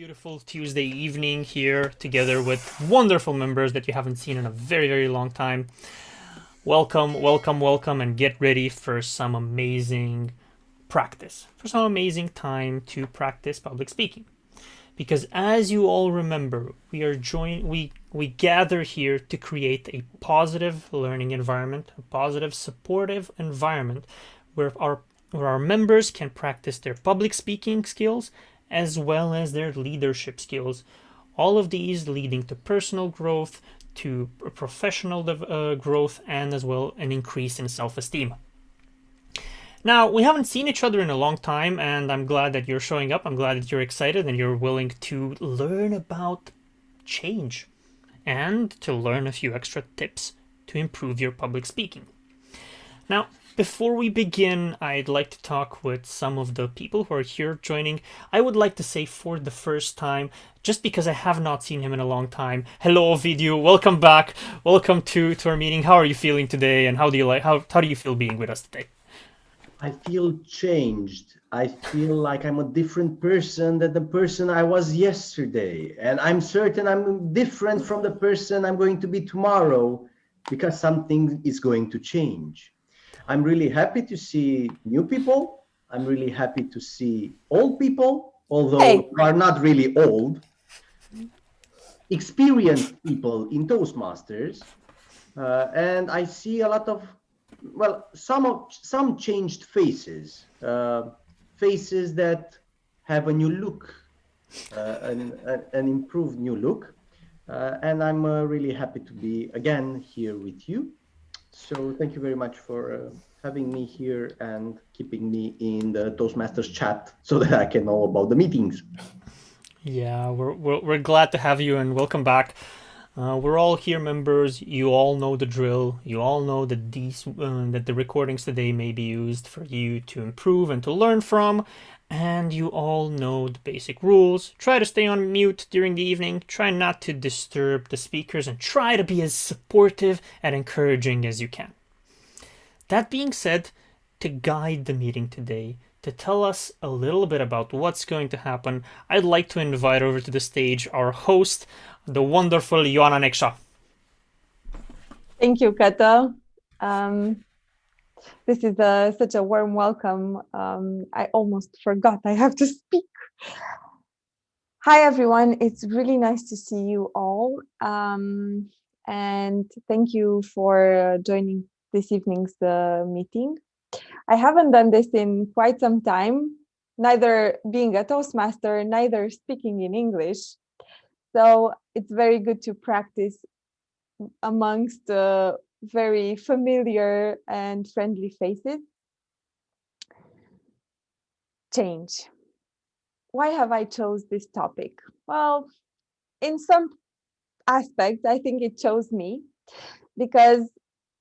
beautiful Tuesday evening here together with wonderful members that you haven't seen in a very, very long time. Welcome, welcome, welcome, and get ready for some amazing practice, for some amazing time to practice public speaking. Because as you all remember, we gather here to create a positive learning environment, a positive supportive environment where our members can practice their public speaking skills as well as their leadership skills. All of these leading to personal growth, to professional growth, and as well an increase in self-esteem. Now, we haven't seen each other in a long time, and I'm glad that you're showing up. I'm glad that you're excited and you're willing to learn about change and to learn a few extra tips to improve your public speaking. Now, before we begin, I'd like to talk with some of the people who are here joining. I would like to say for the first time, just because I have not seen him in a long time, hello Ovidiu, welcome back, welcome to our meeting. How are you feeling today, and how do you feel being with us today? I feel changed. I feel like I'm a different person than the person I was yesterday. And I'm certain I'm different from the person I'm going to be tomorrow because something is going to change. I'm really happy to see new people. I'm really happy to see old people, although you are not really old. Experienced people in Toastmasters. And I see a lot of, well, some changed faces, faces that have a new look, an improved new look. And I'm really happy to be again here with you. So thank you very much for having me here and keeping me in the Toastmasters chat so that I can know about the meetings. Yeah, we're glad to have you and welcome back. We're all here members. You all know the drill. You all know that that the recordings today may be used for you to improve and to learn from. And you all know the basic rules. Try to stay on mute during the evening. Try not to disturb the speakers and try to be as supportive and encouraging as you can. That being said, to guide the meeting today, to tell us a little bit about what's going to happen, I'd like to invite over to the stage our host, the wonderful Ioana Neksha. Thank you, Kata. This is such a warm welcome. I almost forgot I have to speak. Hi, everyone. It's really nice to see you all. And thank you for joining this evening's meeting. I haven't done this in quite some time, neither being a Toastmaster, neither speaking in English. So it's very good to practice amongst very familiar and friendly faces. Change. Why have I chose this topic? Well, in some aspects, I think it chose me because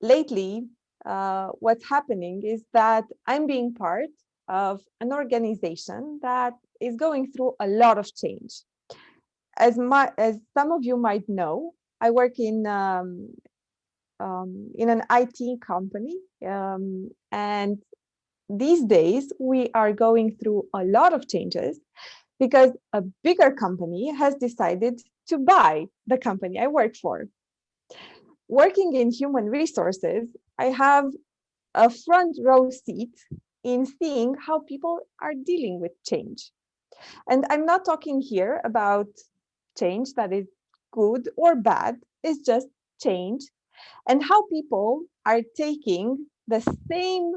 lately, what's happening is that I'm being part of an organization that is going through a lot of change. As some of you might know, I work in an IT company, and these days we are going through a lot of changes because a bigger company has decided to buy the company I work for. Working in human resources, I have a front row seat in seeing how people are dealing with change. And I'm not talking here about change that is good or bad, it's just change and how people are taking the same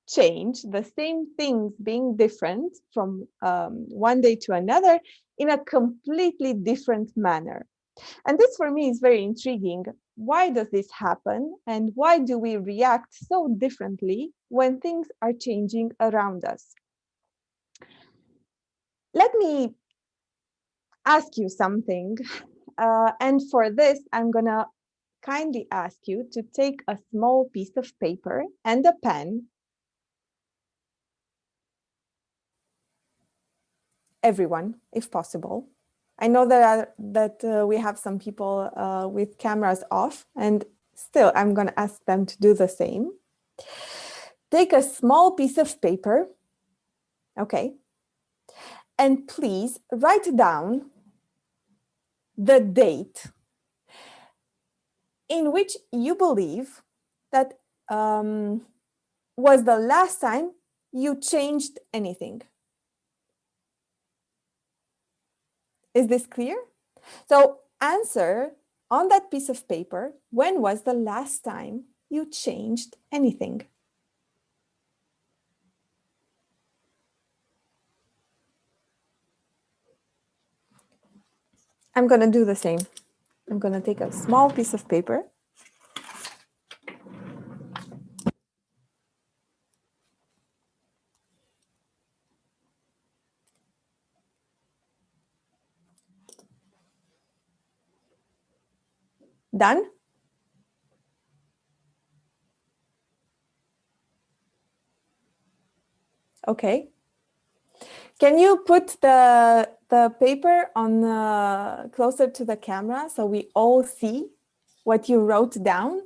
change, the same things being different from one day to another in a completely different manner. And this for me is very intriguing. Why does this happen? And why do we react so differently when things are changing around us? Let me ask you something. And for this, I'm going to kindly ask you to take a small piece of paper and a pen. Everyone, if possible. I know that we have some people with cameras off, and still I'm going to ask them to do the same. Take a small piece of paper, okay, And please write down the date in which you believe that was the last time you changed anything. Is this clear? So answer on that piece of paper, when was the last time you changed anything? I'm going to do the same. I'm going to take a small piece of paper. Done? Okay. Can you put the paper on closer to the camera so we all see what you wrote down?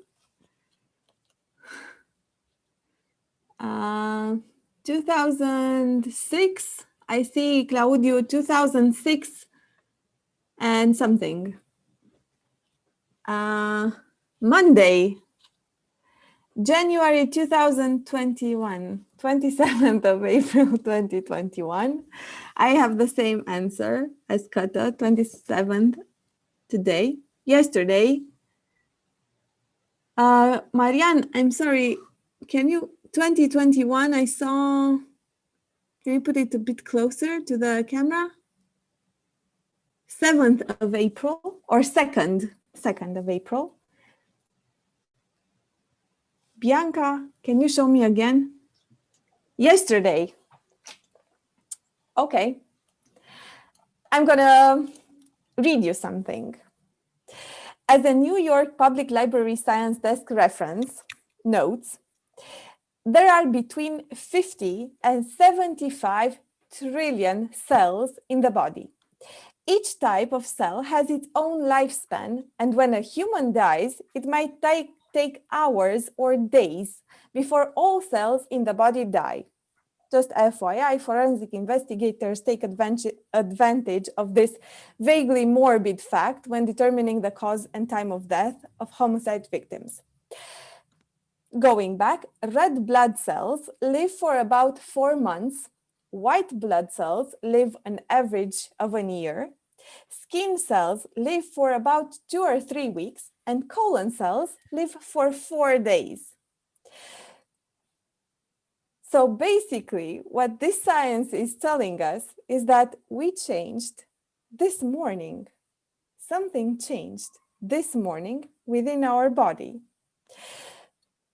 2006. I see, Claudio, 2006 and something. Monday, January 2021, 27th of April 2021. I have the same answer as Kata, 27th today, yesterday. Marianne, I'm sorry, can you, 2021, I saw, can you put it a bit closer to the camera? 7th of April or 2nd of April. Bianca, can you show me again? Yesterday. Okay. I'm gonna read you something. As the New York Public Library Science Desk reference notes, there are between 50 and 75 trillion cells in the body. Each type of cell has its own lifespan, and when a human dies, it might take hours or days before all cells in the body die. Just FYI, forensic investigators take advantage of this vaguely morbid fact when determining the cause and time of death of homicide victims. Going back, red blood cells live for about 4 months, white blood cells live an average of a year, skin cells live for about 2 or 3 weeks, and colon cells live for 4 days. So basically, what this science is telling us is that we changed this morning. Something changed this morning within our body.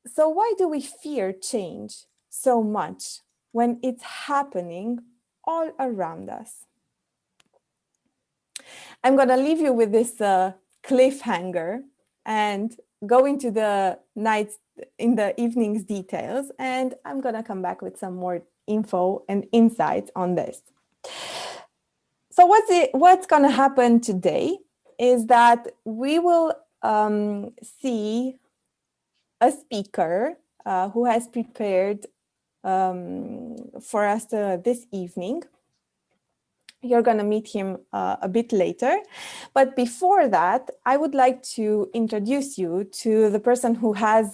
So why do we fear change so much when it's happening all around us? I'm going to leave you with this cliffhanger and go into the nights in the evening's details, and I'm going to come back with some more info and insights on this. So what's going to happen today is that we will see a speaker who has prepared for us this evening. You're going to meet him a bit later. But before that, I would like to introduce you to the person who has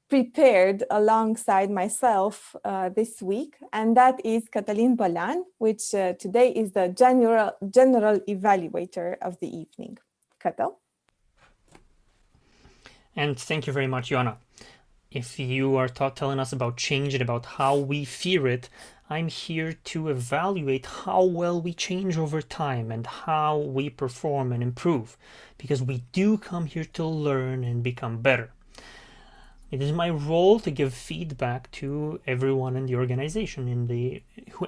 prepared alongside myself this week, and that is Cătălin Bălan, which today is the general evaluator of the evening. Cătă? And thank you very much, Ioana. If you are telling us about change and about how we fear it, I'm here to evaluate how well we change over time and how we perform and improve, because we do come here to learn and become better. It is my role to give feedback to everyone in the organization,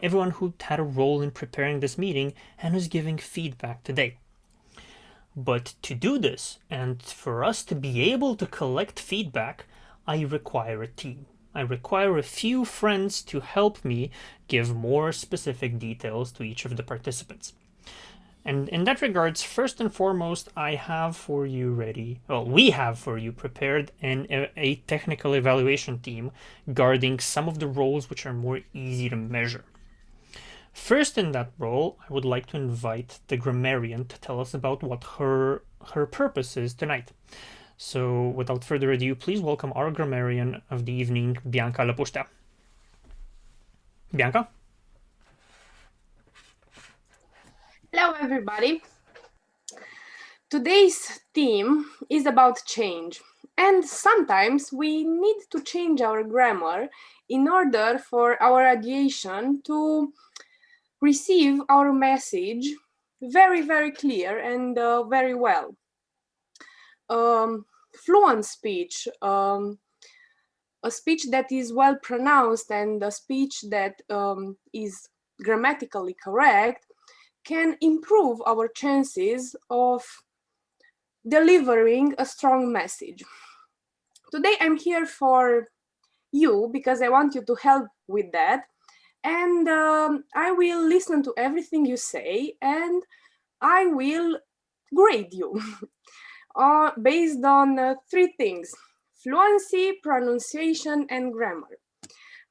everyone who had a role in preparing this meeting and who's giving feedback today. But to do this, and for us to be able to collect feedback, I require a team. I require a few friends to help me give more specific details to each of the participants. And in that regards, first and foremost, we have for you prepared a technical evaluation team guarding some of the roles which are more easy to measure. First in that role, I would like to invite the grammarian to tell us about what her purpose is tonight. So without further ado, please welcome our grammarian of the evening, Bianca Lapuștea. Bianca? Hello, everybody. Today's theme is about change. And sometimes we need to change our grammar in order for our audiation to receive our message very, very clear and very well. Fluent speech, a speech that is well pronounced and a speech that is grammatically correct can improve our chances of delivering a strong message. Today I'm here for you because I want you to help with that, and I will listen to everything you say and I will grade you based on three things: fluency, pronunciation, and grammar.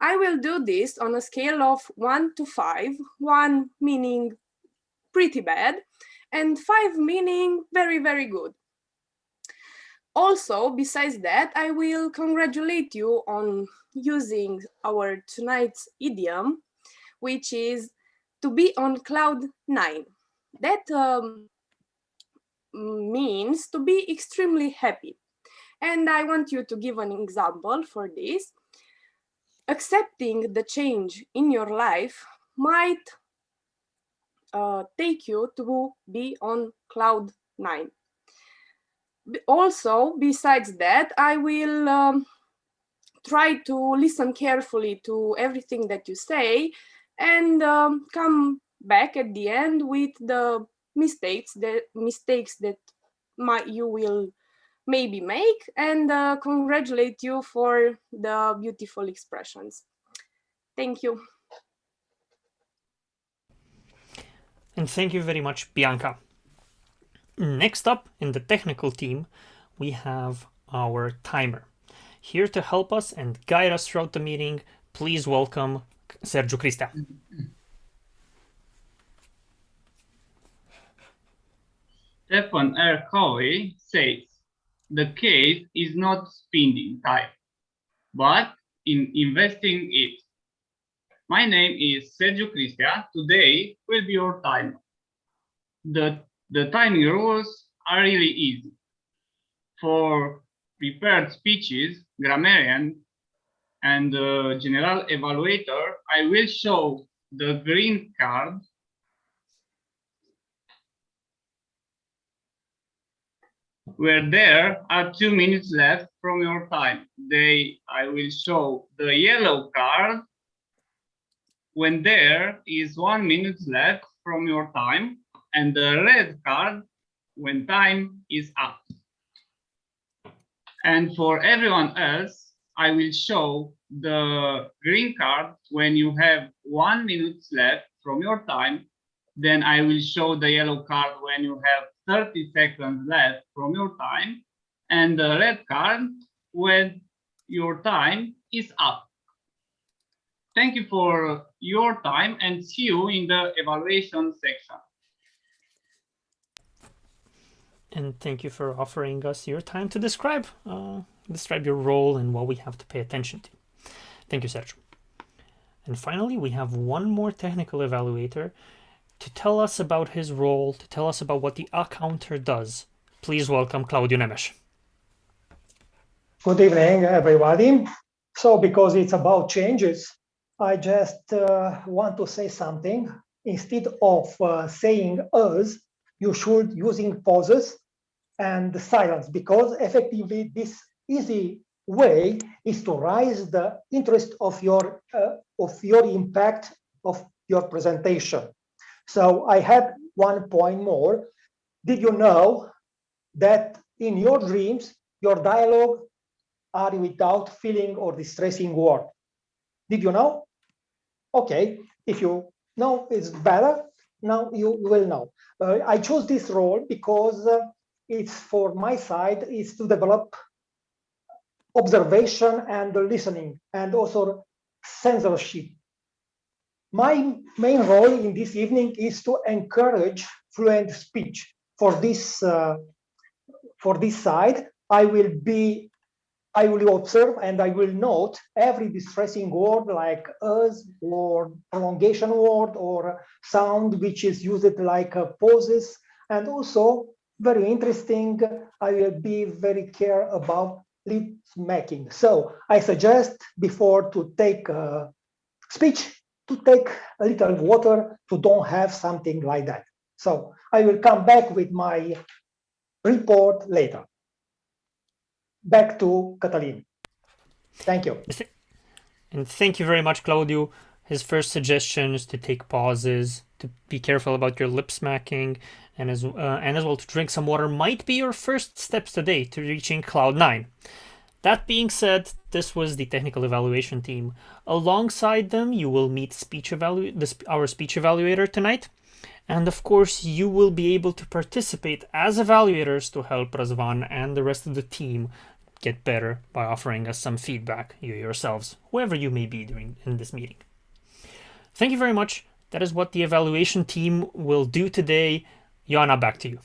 I will do this on a scale of 1 to 5, 1 meaning pretty bad and 5 meaning very, very good. Also, besides that, I will congratulate you on using our tonight's idiom, which is to be on cloud 9. That means to be extremely happy. And I want you to give an example for this. Accepting the change in your life might take you to be on cloud 9. Also, besides that, I will try to listen carefully to everything that you say and come back at the end with the mistakes that you will maybe make, and congratulate you for the beautiful expressions. Thank you. And thank you very much, Bianca. Next up in the technical team, we have our timer. Here to help us and guide us throughout the meeting, please welcome Sergiu Cristea. Stephen R. Covey says, the case is not spending time, but in investing it. My name is Sergiu Cristea. Today will be your timer. The timing rules are really easy. For prepared speeches, grammarian, and general evaluator, I will show the green card where there are 2 minutes left from your time. I will show the yellow card when there is 1 minute left from your time, and the red card when time is up. And for everyone else, I will show the green card when you have 1 minute left from your time. Then I will show the yellow card when you have 30 seconds left from your time, and the red card when your time is up. Thank you for your time and see you in the evaluation section. And thank you for offering us your time to describe your role and what we have to pay attention to. Thank you, Sergiu. And finally, we have one more technical evaluator to tell us about his role, to tell us about what the counter does. Please welcome Claudio Nemesh. Good evening, everybody. So, because it's about changes, I just want to say something. Instead of saying us, you should using pauses and silence, because effectively this easy way is to raise the interest of your impact of your presentation. So I have one point more. Did you know that in your dreams, your dialogue are without feeling or distressing word? Did you know? Okay, if you know it's better, now you will know. I chose this role because it's for my side is to develop observation and listening, and also censorship. My main role in this evening is to encourage fluent speech. For this side, I will observe and I will note every distressing word like us or prolongation word or sound which is used like pauses. And also, very interesting, I will be very care about lip smacking. So I suggest before to take speech to take a little water to don't have something like that. So I will come back with my report later. Back to Catalin. Thank you. And thank you very much, Claudio. His first suggestion is to take pauses, to be careful about your lip smacking, and as well to drink some water might be your first steps today to reaching Cloud 9. That being said, this was the technical evaluation team. Alongside them, you will meet our speech evaluator tonight. And of course, you will be able to participate as evaluators to help Razvan and the rest of the team get better by offering us some feedback, you yourselves, whoever you may be in this meeting. Thank you very much. That is what the evaluation team will do today. Joanna, back to you.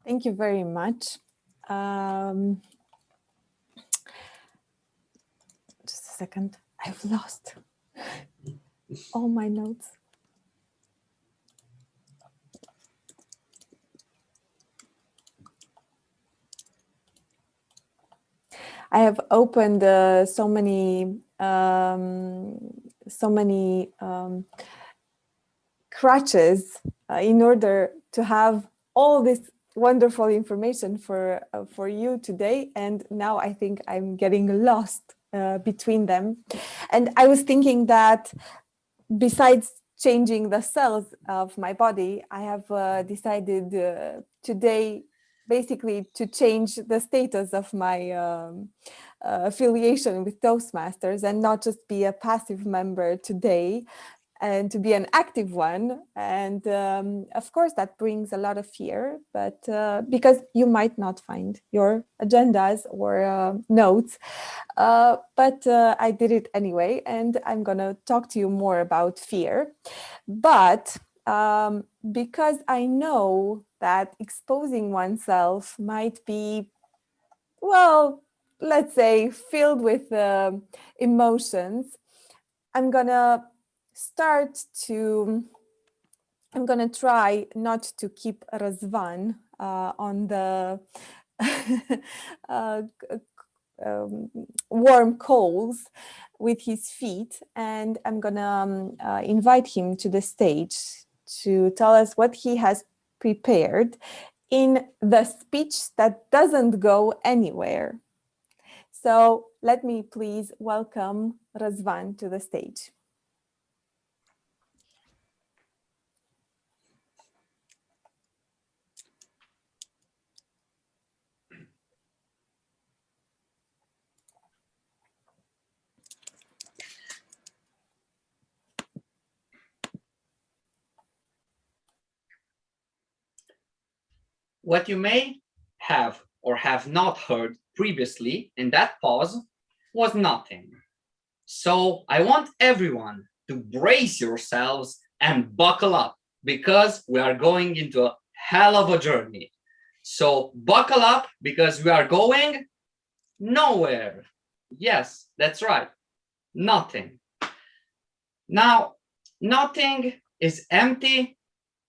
Thank you very much. Just a second. I've lost all my notes. I have opened so many crutches in order to have all this wonderful information for you today, and now I think I'm getting lost between them. And I was thinking that besides changing the cells of my body, I have decided today basically to change the status of my affiliation with Toastmasters and not just be a passive member today, and to be an active one. And of course, that brings a lot of fear, but because you might not find your agendas or notes, but I did it anyway, and I'm gonna talk to you more about fear. But because I know that exposing oneself might be, well, let's say, filled with emotions, I'm gonna try not to keep Razvan on the warm coals with his feet, and I'm gonna invite him to the stage to tell us what he has prepared in the speech that doesn't go anywhere. So let me please welcome Razvan to the stage. What you may have or have not heard previously in that pause was nothing. So I want everyone to brace yourselves and buckle up, because we are going into a hell of a journey. So buckle up, because we are going nowhere. Yes, that's right. Nothing. Now, nothing is empty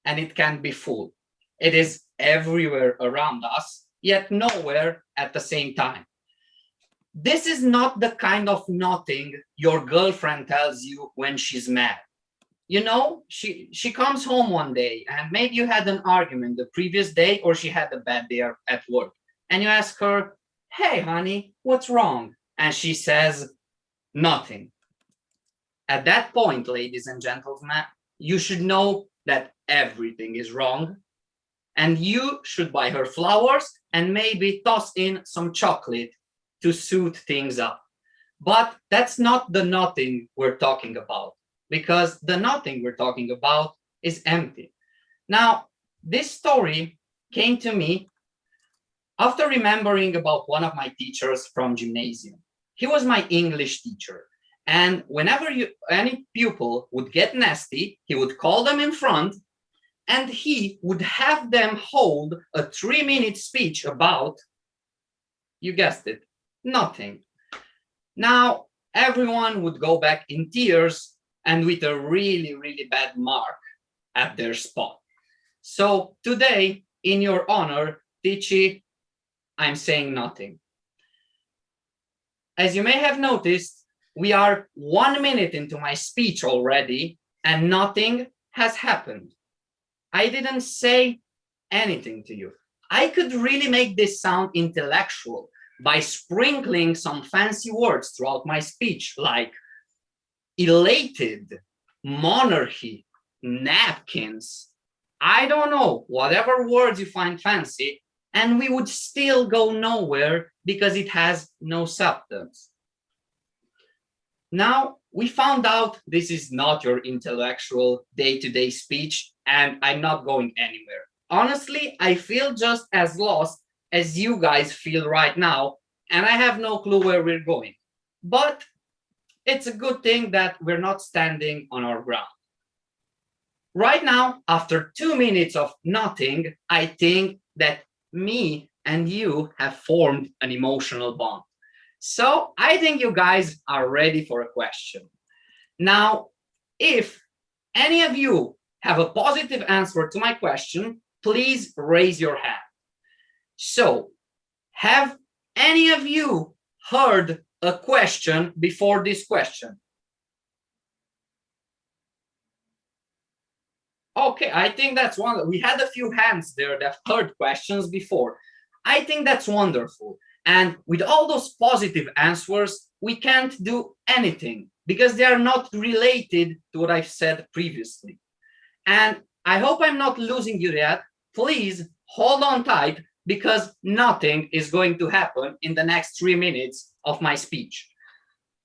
and it can be full. It is everywhere around us, yet nowhere at the same time. This is not the kind of nothing your girlfriend tells you when she's mad. You know, she comes home one day and maybe you had an argument the previous day, or she had a bad day at work. And you ask her, "Hey, honey, what's wrong?" And she says, "Nothing." At that point, ladies and gentlemen, you should know that everything is wrong. And you should buy her flowers and maybe toss in some chocolate to soothe things up. But that's not the nothing we're talking about, because the nothing we're talking about is empty. Now, this story came to me after remembering about one of my teachers from gymnasium. He was my English teacher. And whenever any pupil would get nasty, he would call them in front and he would have them hold a 3-minute speech about, you guessed it, nothing. Now, everyone would go back in tears and with a really, really bad mark at their spot. So today, in your honor, Tici, I'm saying nothing. As you may have noticed, we are 1 minute into my speech already and nothing has happened. I didn't say anything to you. I could really make this sound intellectual by sprinkling some fancy words throughout my speech, like elated, monarchy, napkins, I don't know, whatever words you find fancy, and we would still go nowhere because it has no substance. Now, we found out this is not your intellectual day-to-day speech, and I'm not going anywhere. Honestly, I feel just as lost as you guys feel right now, and I have no clue where we're going. But it's a good thing that we're not standing on our ground. Right now, after 2 minutes of nothing, I think that me and you have formed an emotional bond. So I think you guys are ready for a question. Now, if any of you have a positive answer to my question, please raise your hand. So, have any of you heard a question before this question? Okay, I think that's one. We had a few hands there that heard questions before. I think that's wonderful. And with all those positive answers, we can't do anything because they are not related to what I've said previously. And I hope I'm not losing you yet. Please hold on tight because nothing is going to happen in the next 3 minutes of my speech.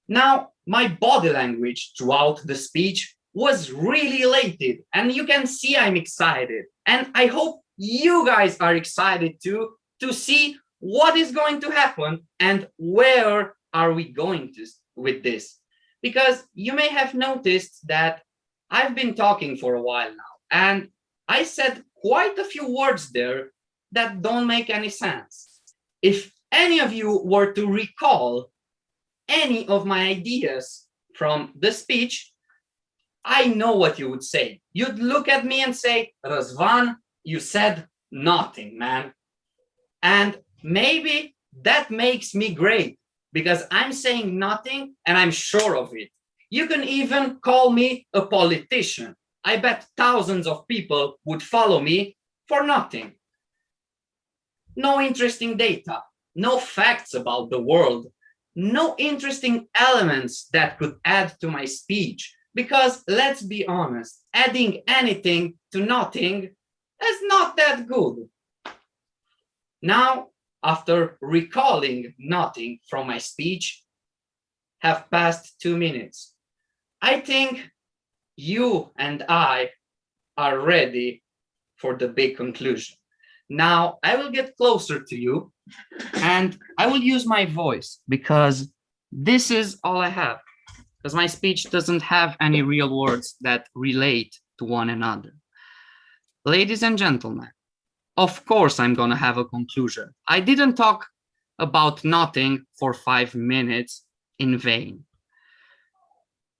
Now, my body language throughout the speech was really elated, and you can see I'm excited. And I hope you guys are excited too, to see what is going to happen and where are we going to with this. Because you may have noticed that I've been talking for a while now, and I said quite a few words there that don't make any sense. If any of you were to recall any of my ideas from the speech, I know what you would say. You'd look at me and say, Răzvan, you said nothing, man. And maybe that makes me great because I'm saying nothing and I'm sure of it. You can even call me a politician. I bet thousands of people would follow me for nothing. No interesting data, no facts about the world, no interesting elements that could add to my speech. Because let's be honest, adding anything to nothing is not that good. Now, after recalling nothing from my speech, have passed 2 minutes. I think you and I are ready for the big conclusion. Now, I will get closer to you and I will use my voice because this is all I have. Because my speech doesn't have any real words that relate to one another. Ladies and gentlemen, of course I'm gonna have a conclusion. I didn't talk about nothing for 5 minutes in vain.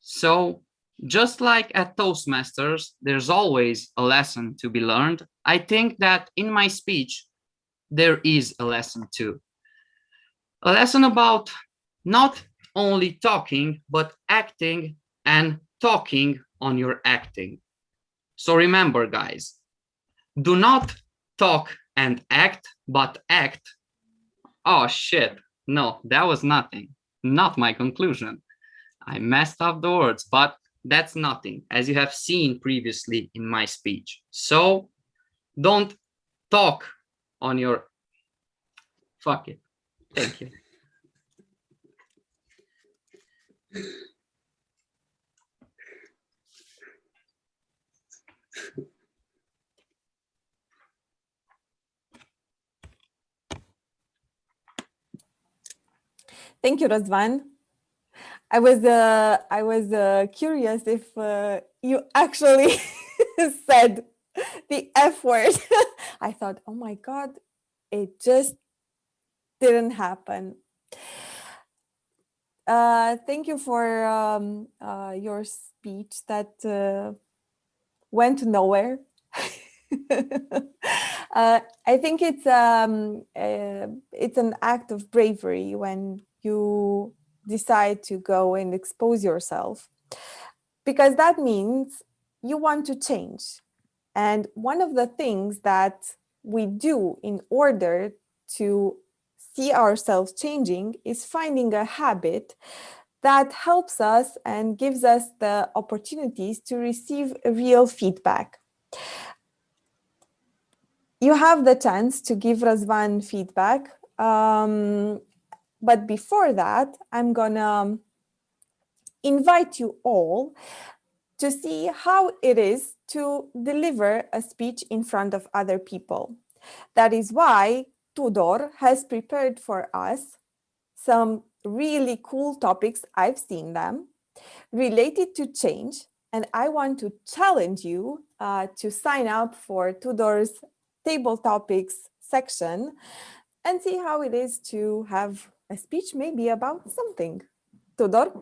So, just like at Toastmasters, there's always a lesson to be learned. I think that in my speech, there is a lesson too. A lesson about not only talking, but acting and talking on your acting. So remember, guys, do not talk and act, but act. Oh shit, no, that was nothing. Not my conclusion. I messed up the words, but that's nothing, as you have seen previously in my speech. So don't talk on your... Fuck it. Thank you. Thank you, Razvan. I was curious if you actually said the F word. I thought, oh my God, it just didn't happen. Thank you for your speech that went nowhere. I think it's an act of bravery when you decide to go and expose yourself, because that means you want to change. And one of the things that we do in order to see ourselves changing is finding a habit that helps us and gives us the opportunities to receive real feedback. You have the chance to give Razvan feedback. But before that, I'm gonna invite you all to see how it is to deliver a speech in front of other people. That is why Tudor has prepared for us some really cool topics, I've seen them, related to change. And I want to challenge you to sign up for Tudor's table topics section and see how it is to have a speech maybe about something. Tudor?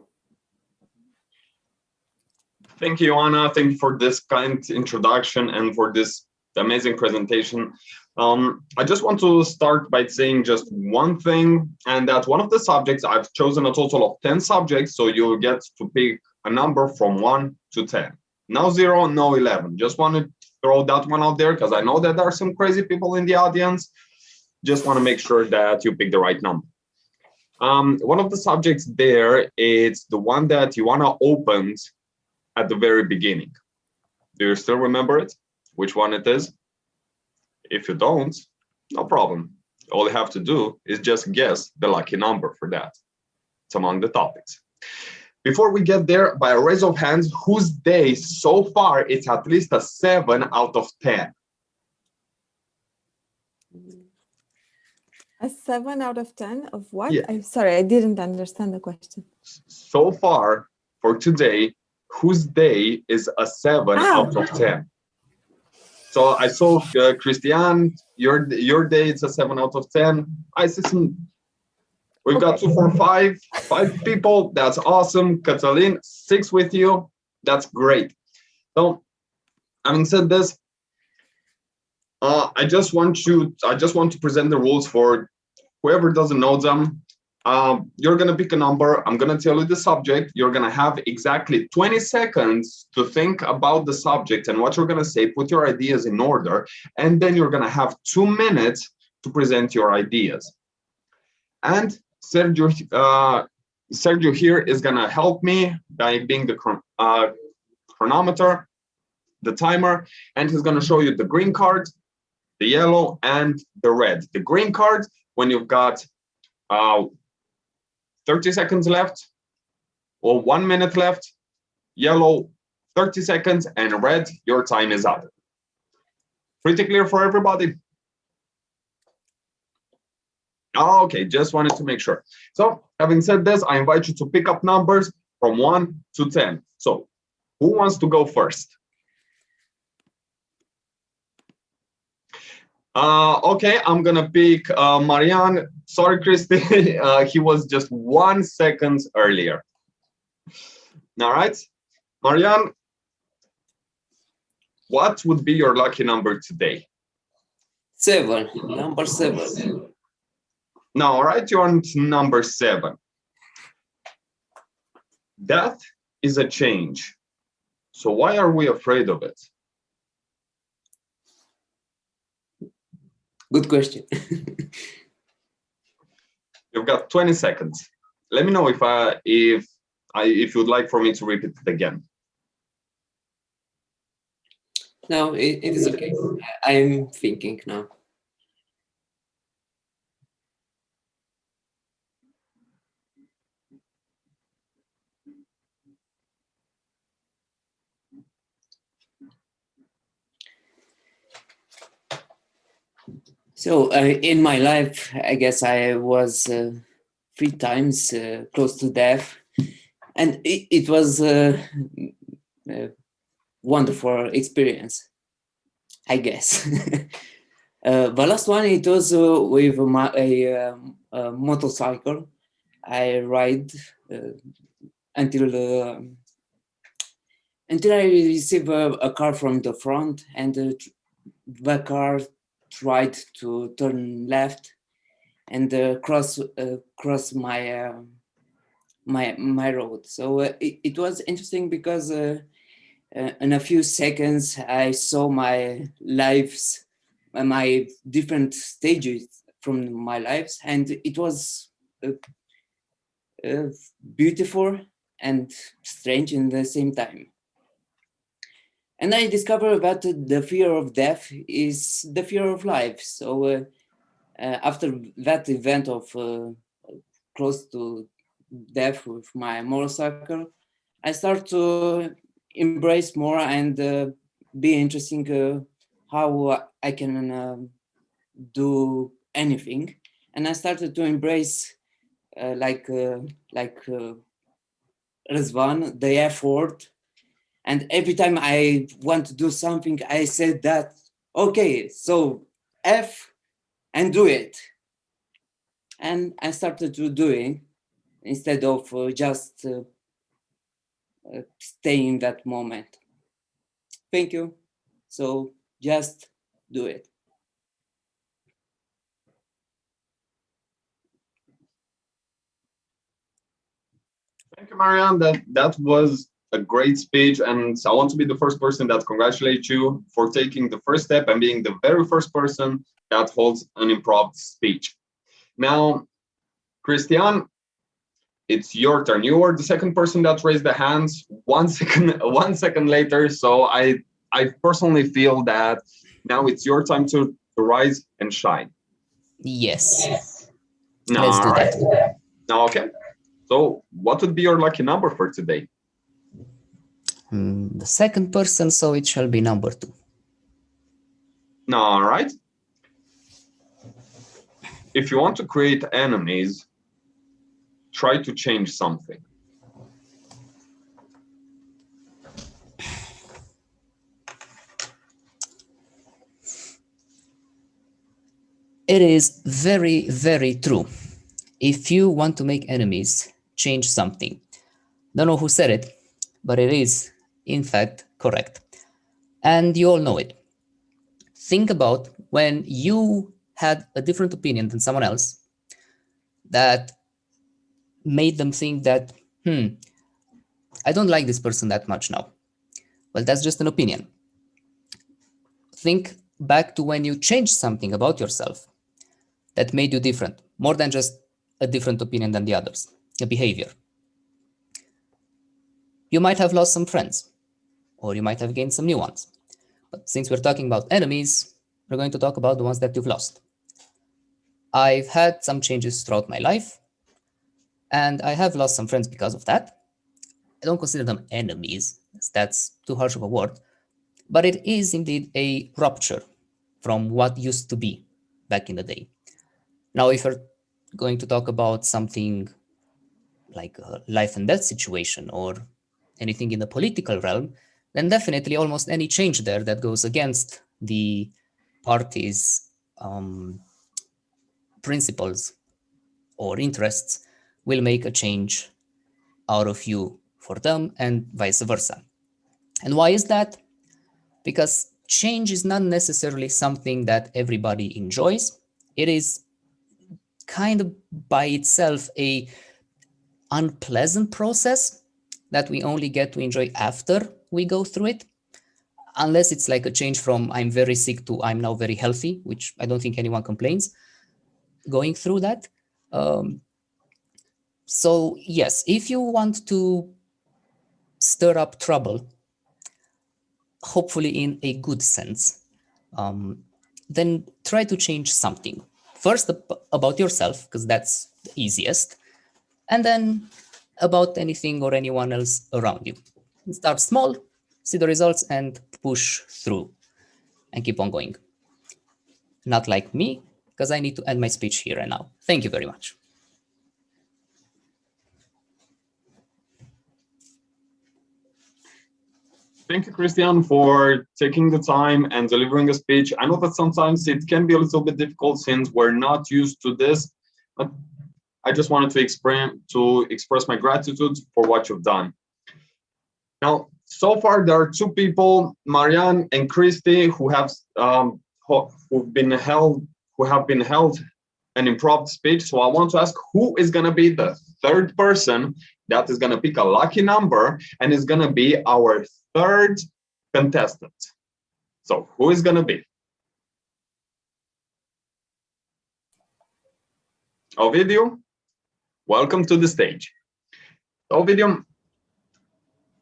Thank you, Anna. Thank you for this kind introduction and for this amazing presentation. I just want to start by saying just one thing, and that one of the subjects, I've chosen a total of 10 subjects, so you'll get to pick a number from 1 to 10. No 0, no 11. Just want to throw that one out there because I know that there are some crazy people in the audience. Just want to make sure that you pick the right number. One of the subjects there, it's the one that you want to open at the very beginning. Do you still remember it? Which one it is? If you don't, no problem. All you have to do is just guess the lucky number for that. It's among the topics. Before we get there, by a raise of hands, whose day so far it's at least a 7 out of 10? A 7 out of 10 of what? Yeah. I'm sorry, I didn't understand the question. So far for today, whose day is a 7 out of 10? So I saw Christian, your day it's a 7 out of 10. I see some. We've got 2, 4, 5 people. That's awesome. Catalin, 6 with you. That's great. So, having said this, I just want to present the rules for whoever doesn't know them. You're gonna pick a number. I'm gonna tell you the subject. You're gonna have exactly 20 seconds to think about the subject and what you're gonna say. Put your ideas in order, and then you're gonna have 2 minutes to present your ideas. And Sergio here is gonna help me by being the chronometer, the timer, and he's gonna show you the green card, the yellow, and the red. The green card when you've got 30 seconds left, or 1 minute left, yellow 30 seconds, and red, your time is up. Pretty clear for everybody? Okay, just wanted to make sure. So having said this, I invite you to pick up numbers from 1 to 10. So who wants to go first? Okay, I'm gonna pick Marianne. Sorry, Christy, he was just 1 second earlier. All right, Marianne, what would be your lucky number today? 7, number 7. Now, all right, you're on number 7. Death is a change. So why are we afraid of it? Good question. You've got 20 seconds. Let me know if you'd like for me to repeat it again. No, it is okay. I'm thinking now. So in my life, I guess I was three times close to death, and it was a wonderful experience, I guess. The last one, it was with a motorcycle. I ride until I receive a car from the front, and the car tried to turn left and cross my my road. So it was interesting because in a few seconds I saw my lives, my different stages from my lives, and it was beautiful and strange in the same time. And I discovered that the fear of death is the fear of life. So after that event of close to death with my motorcycle, I start to embrace more and be interesting how I can do anything. And I started to embrace Rizvan, the effort. And every time I want to do something, I said that, okay, so F and do it. And I started to doing instead of just stay in that moment. Thank you. So just do it. Thank you, Marianne. That was a great speech, and I want to be the first person that congratulates you for taking the first step and being the very first person that holds an improv speech. Now, Christian, it's your turn. You were the second person that raised the hands 1 second, 1 second later. So I personally feel that now it's your time to rise and shine. Yes. No, Let's do that. Okay. So what would be your lucky number for today? The second person, so it shall be number 2. All right. If you want to create enemies, try to change something. It is very, very true. If you want to make enemies, change something. Don't know who said it, but it is, in fact, correct. And you all know it. Think about when you had a different opinion than someone else that made them think that, I don't like this person that much now. Well, that's just an opinion. Think back to when you changed something about yourself that made you different, more than just a different opinion than the others, a behavior. You might have lost some friends, or you might have gained some new ones. But since we're talking about enemies, we're going to talk about the ones that you've lost. I've had some changes throughout my life, and I have lost some friends because of that. I don't consider them enemies, that's too harsh of a word, but it is indeed a rupture from what used to be back in the day. Now, if we're going to talk about something like a life and death situation or anything in the political realm, then definitely almost any change there that goes against the party's principles or interests will make a change out of you for them and vice versa. And why is that? Because change is not necessarily something that everybody enjoys. It is kind of by itself a unpleasant process that we only get to enjoy after we go through it, unless it's like a change from I'm very sick to I'm now very healthy, which I don't think anyone complains going through that. So yes, if you want to stir up trouble, hopefully in a good sense, then try to change something. First about yourself, because that's the easiest, and then about anything or anyone else around you. Start small, see the results, and push through and keep on going. Not like me, because I need to end my speech here and now. Thank you very much. Thank you, Christian, for taking the time and delivering a speech. I know that sometimes it can be a little bit difficult since we're not used to this, but I just wanted to express my gratitude for what you've done. Now, so far there are two people, Marianne and Christy, who have been held an improv speech. So I want to ask, who is going to be the third person that is going to pick a lucky number and is going to be our third contestant? So who is going to be? Ovidio, welcome to the stage. Ovidio,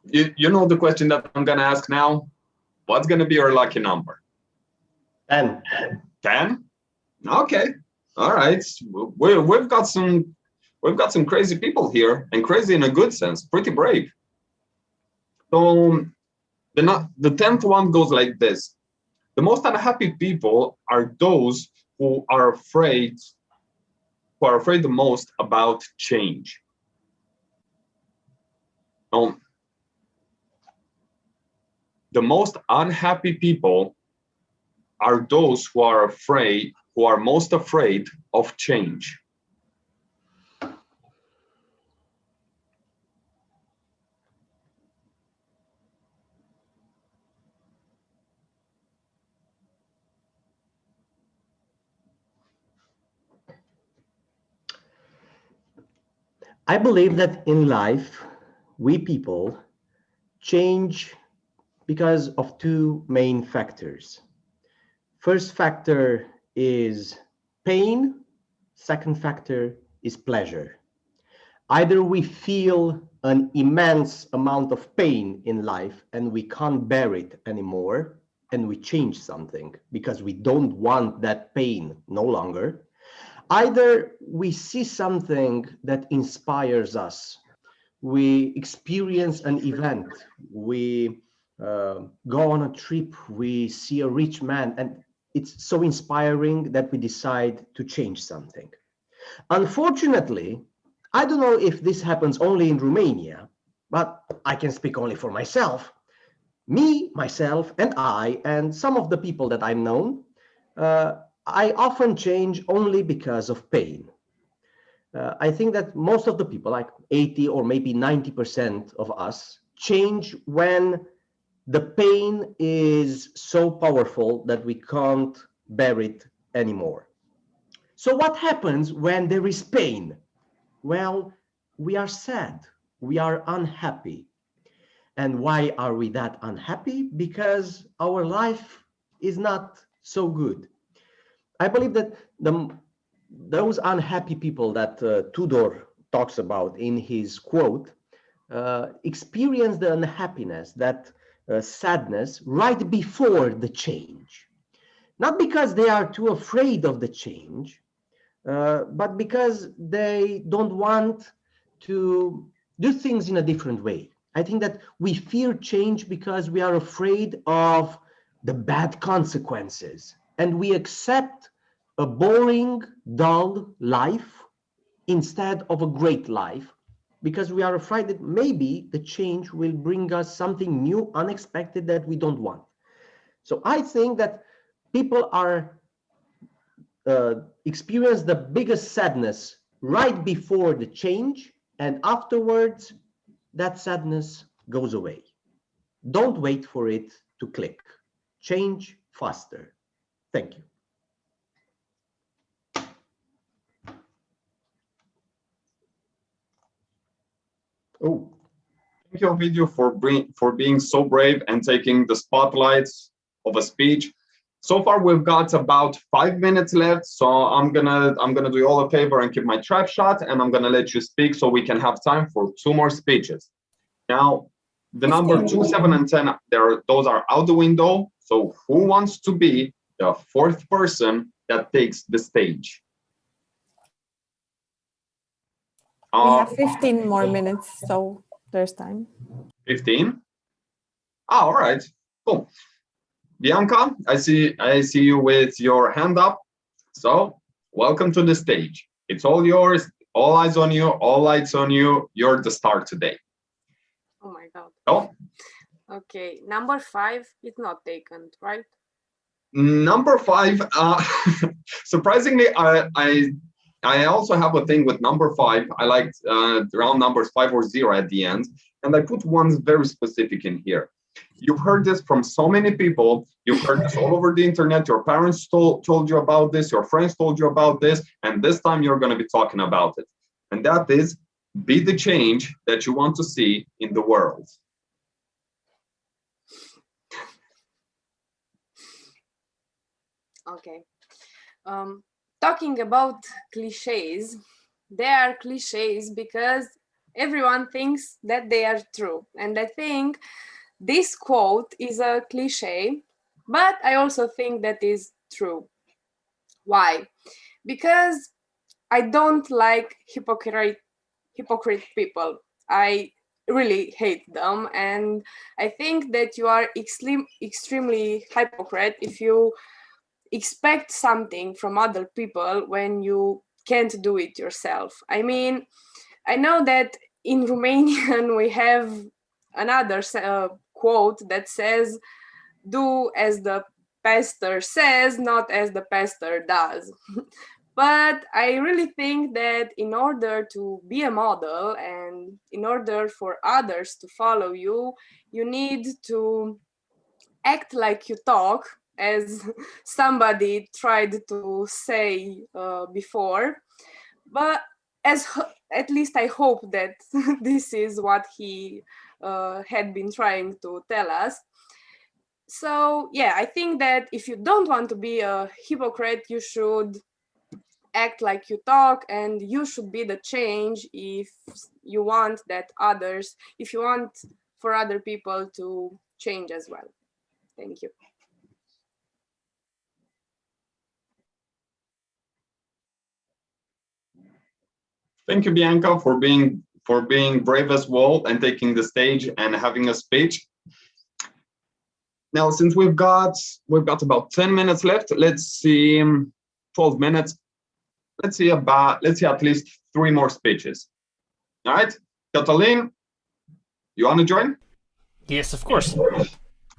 you know the question that I'm going to ask now. What's going to be your lucky number? 10. 10? Okay. All right. We've got some crazy people here, and crazy in a good sense, pretty brave. So the 10th one goes like this. The most unhappy people are those who are afraid the most about change. The most unhappy people are those who are most afraid of change. I believe that in life, we people change because of two main factors. First factor is pain. Second factor is pleasure. Either we feel an immense amount of pain in life and we can't bear it anymore and we change something because we don't want that pain no longer. Either we see something that inspires us, we experience an event, we go on a trip, we see a rich man, and it's so inspiring that we decide to change something. Unfortunately, I don't know if this happens only in Romania, but I can speak only for myself. Me, myself, and I, and some of the people that I've known, I often change only because of pain. I think that most of the people, like 80 or maybe 90% of us, change when the pain is so powerful that we can't bear it anymore. So what happens when there is pain? Well, we are sad, we are unhappy. And why are we that unhappy? Because our life is not so good. I believe that those unhappy people that Tudor talks about in his quote experience the unhappiness, that sadness right before the change. Not because they are too afraid of the change, but because they don't want to do things in a different way. I think that we fear change because we are afraid of the bad consequences, and we accept a boring, dull life instead of a great life because we are afraid that maybe the change will bring us something new, unexpected that we don't want. So I think that people are experience the biggest sadness right before the change, and afterwards that sadness goes away. Don't wait for it to click. Change faster. Thank you. Oh, thank you, Ovidio, for being so brave and taking the spotlights of a speech. So far, we've got about 5 minutes left, so I'm gonna do you all a favor and keep my trap shut, and I'm gonna let you speak so we can have time for 2 more speeches. Now, the number 2, 7, and 10, those are out the window. So who wants to be the 4th person that takes the stage? We have 15 more minutes, so there's time. 15? All right, cool. Bianca, I see you with your hand up. So welcome to the stage. It's all yours. All eyes on you. All lights on you. You're the star today. Oh my God. So Okay, number 5 is not taken, right? Number 5, surprisingly, I also have a thing with number 5. I like round numbers 5 or 0 at the end, and I put one very specific in here. You've heard this from so many people. You've heard this all over the internet. Your parents told you about this. Your friends told you about this. And this time you're going to be talking about it. And that is, be the change that you want to see in the world. Okay. Talking about cliches, they are cliches because everyone thinks that they are true. And I think this quote is a cliche, but I also think that is true. Why? Because I don't like hypocrite people. I really hate them, and I think that you are extremely hypocrite if you expect something from other people when you can't do it yourself. I mean, I know that in Romanian we have another quote that says, do as the pastor says, not as the pastor does. But I really think that in order to be a model and in order for others to follow you, you need to act like you talk, as somebody tried to say before. But at least I hope that this is what he had been trying to tell us. So yeah, I think that if you don't want to be a hypocrite, you should act like you talk, and you should be the change if you want for other people to change as well. Thank you. Thank you, Bianca, for being brave as well and taking the stage and having a speech. Now, since we've got about 10 minutes left, let's see, 12 minutes. Let's see at least 3 more speeches. All right, Catalin, you want to join? Yes, of course.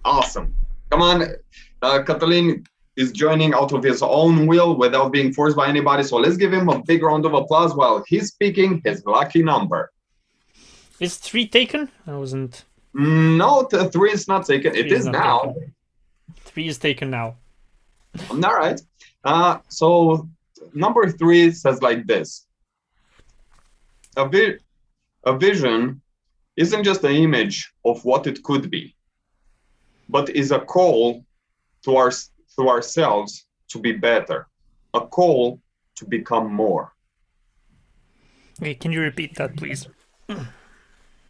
Awesome. Come on, Catalin is joining out of his own will without being forced by anybody. So let's give him a big round of applause while he's speaking his lucky number. Is 3 taken? I wasn't. No, 3 is not taken. It is now. Taken. 3 is taken now. All right. So number 3 says like this. A vision isn't just an image of what it could be, but is a call to ourselves to be better, a call to become more. Okay, can you repeat that, please?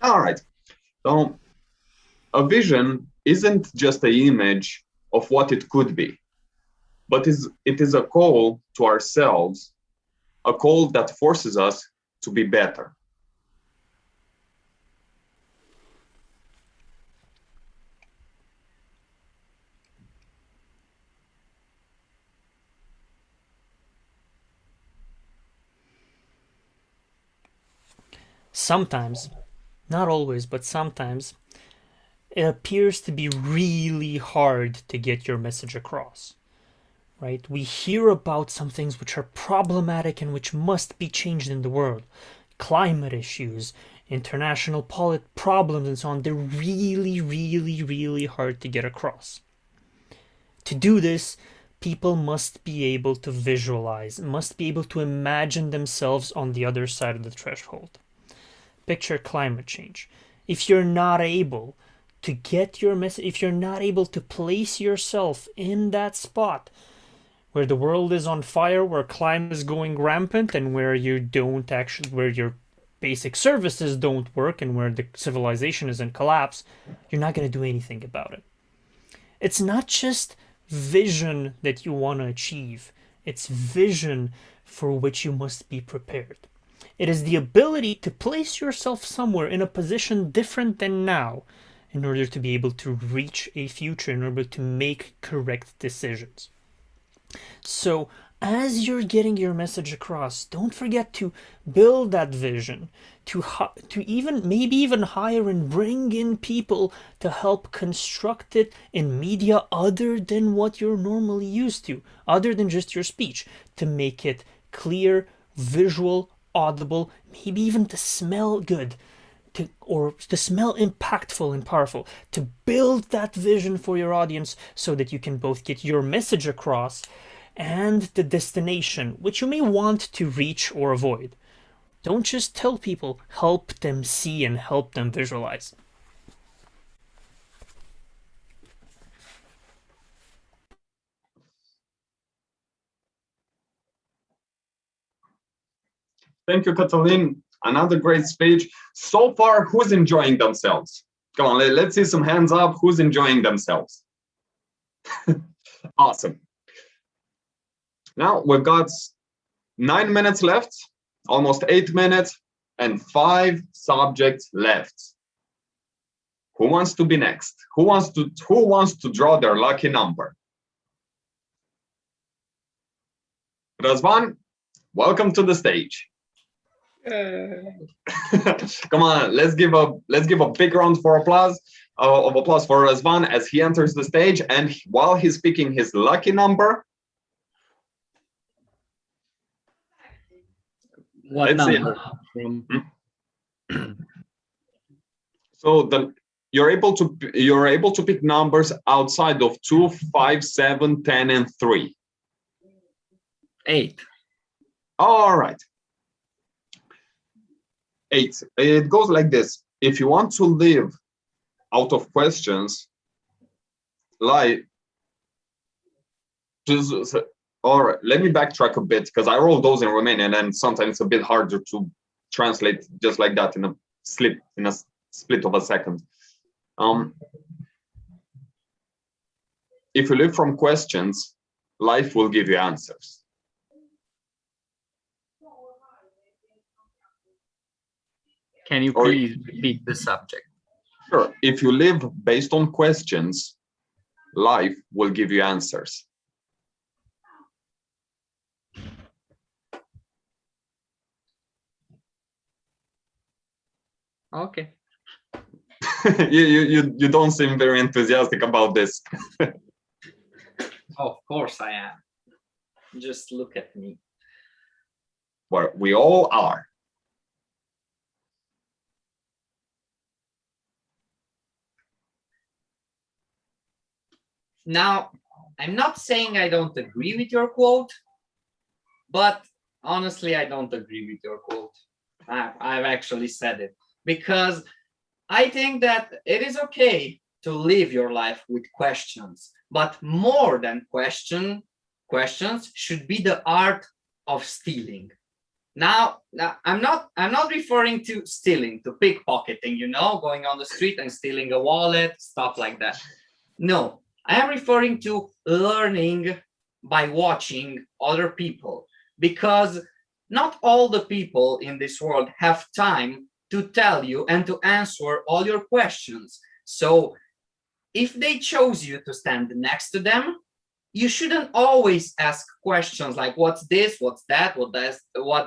All right. So a vision isn't just an image of what it could be, but it is a call to ourselves, a call that forces us to be better. Sometimes, not always, but sometimes, it appears to be really hard to get your message across, right? We hear about some things which are problematic and which must be changed in the world. Climate issues, international problems, and so on. They're really, really, really hard to get across. To do this, people must be able to visualize, must be able to imagine themselves on the other side of the threshold. Picture climate change. If you're not able to get your message, if you're not able to place yourself in that spot where the world is on fire, where climate is going rampant, and where where your basic services don't work, and where the civilization is in collapse, you're not going to do anything about it. It's not just vision that you want to achieve, it's vision for which you must be prepared. It is the ability to place yourself somewhere in a position different than now in order to be able to reach a future, in order to make correct decisions. So as you're getting your message across, don't forget to build that vision, to even maybe even hire and bring in people to help construct it in media other than what you're normally used to, other than just your speech, to make it clear, visual, audible, maybe even to smell good, or to smell impactful and powerful, to build that vision for your audience so that you can both get your message across and the destination, which you may want to reach or avoid. Don't just tell people, help them see and help them visualize. Thank you, Katalin. Another great speech. So far, who's enjoying themselves? Come on, let's see some hands up. Who's enjoying themselves? Awesome. Now we've got 9 minutes left, almost 8 minutes, and 5 subjects left. Who wants to be next? Who wants to draw their lucky number? Razvan, welcome to the stage. Come on, let's give a big round of applause for Razvan as he enters the stage, and while he's picking his lucky number. What let's number? So you're able to pick numbers outside of 2, 5, 7, 10, and 3. 8. All right. 8. It goes like this. If you want to live out of questions, or let me backtrack a bit, because I wrote those in Romanian and sometimes it's a bit harder to translate just like that in a split of a second. If you live from questions, life will give you answers. Can you please repeat the subject? Sure. If you live based on questions, life will give you answers. Okay. you don't seem very enthusiastic about this. Of course I am. Just look at me. Well, we all are. Now, I'm not saying I don't agree with your quote, but honestly, I don't agree with your quote. I've actually said it, because I think that it is okay to live your life with questions, but more than questions should be the art of stealing. Now I'm not referring to stealing, to pickpocketing, going on the street and stealing a wallet, stuff like that. No, I am referring to learning by watching other people, because not all the people in this world have time to tell you and to answer all your questions. So if they chose you to stand next to them, you shouldn't always ask questions like, what's this, what's that, what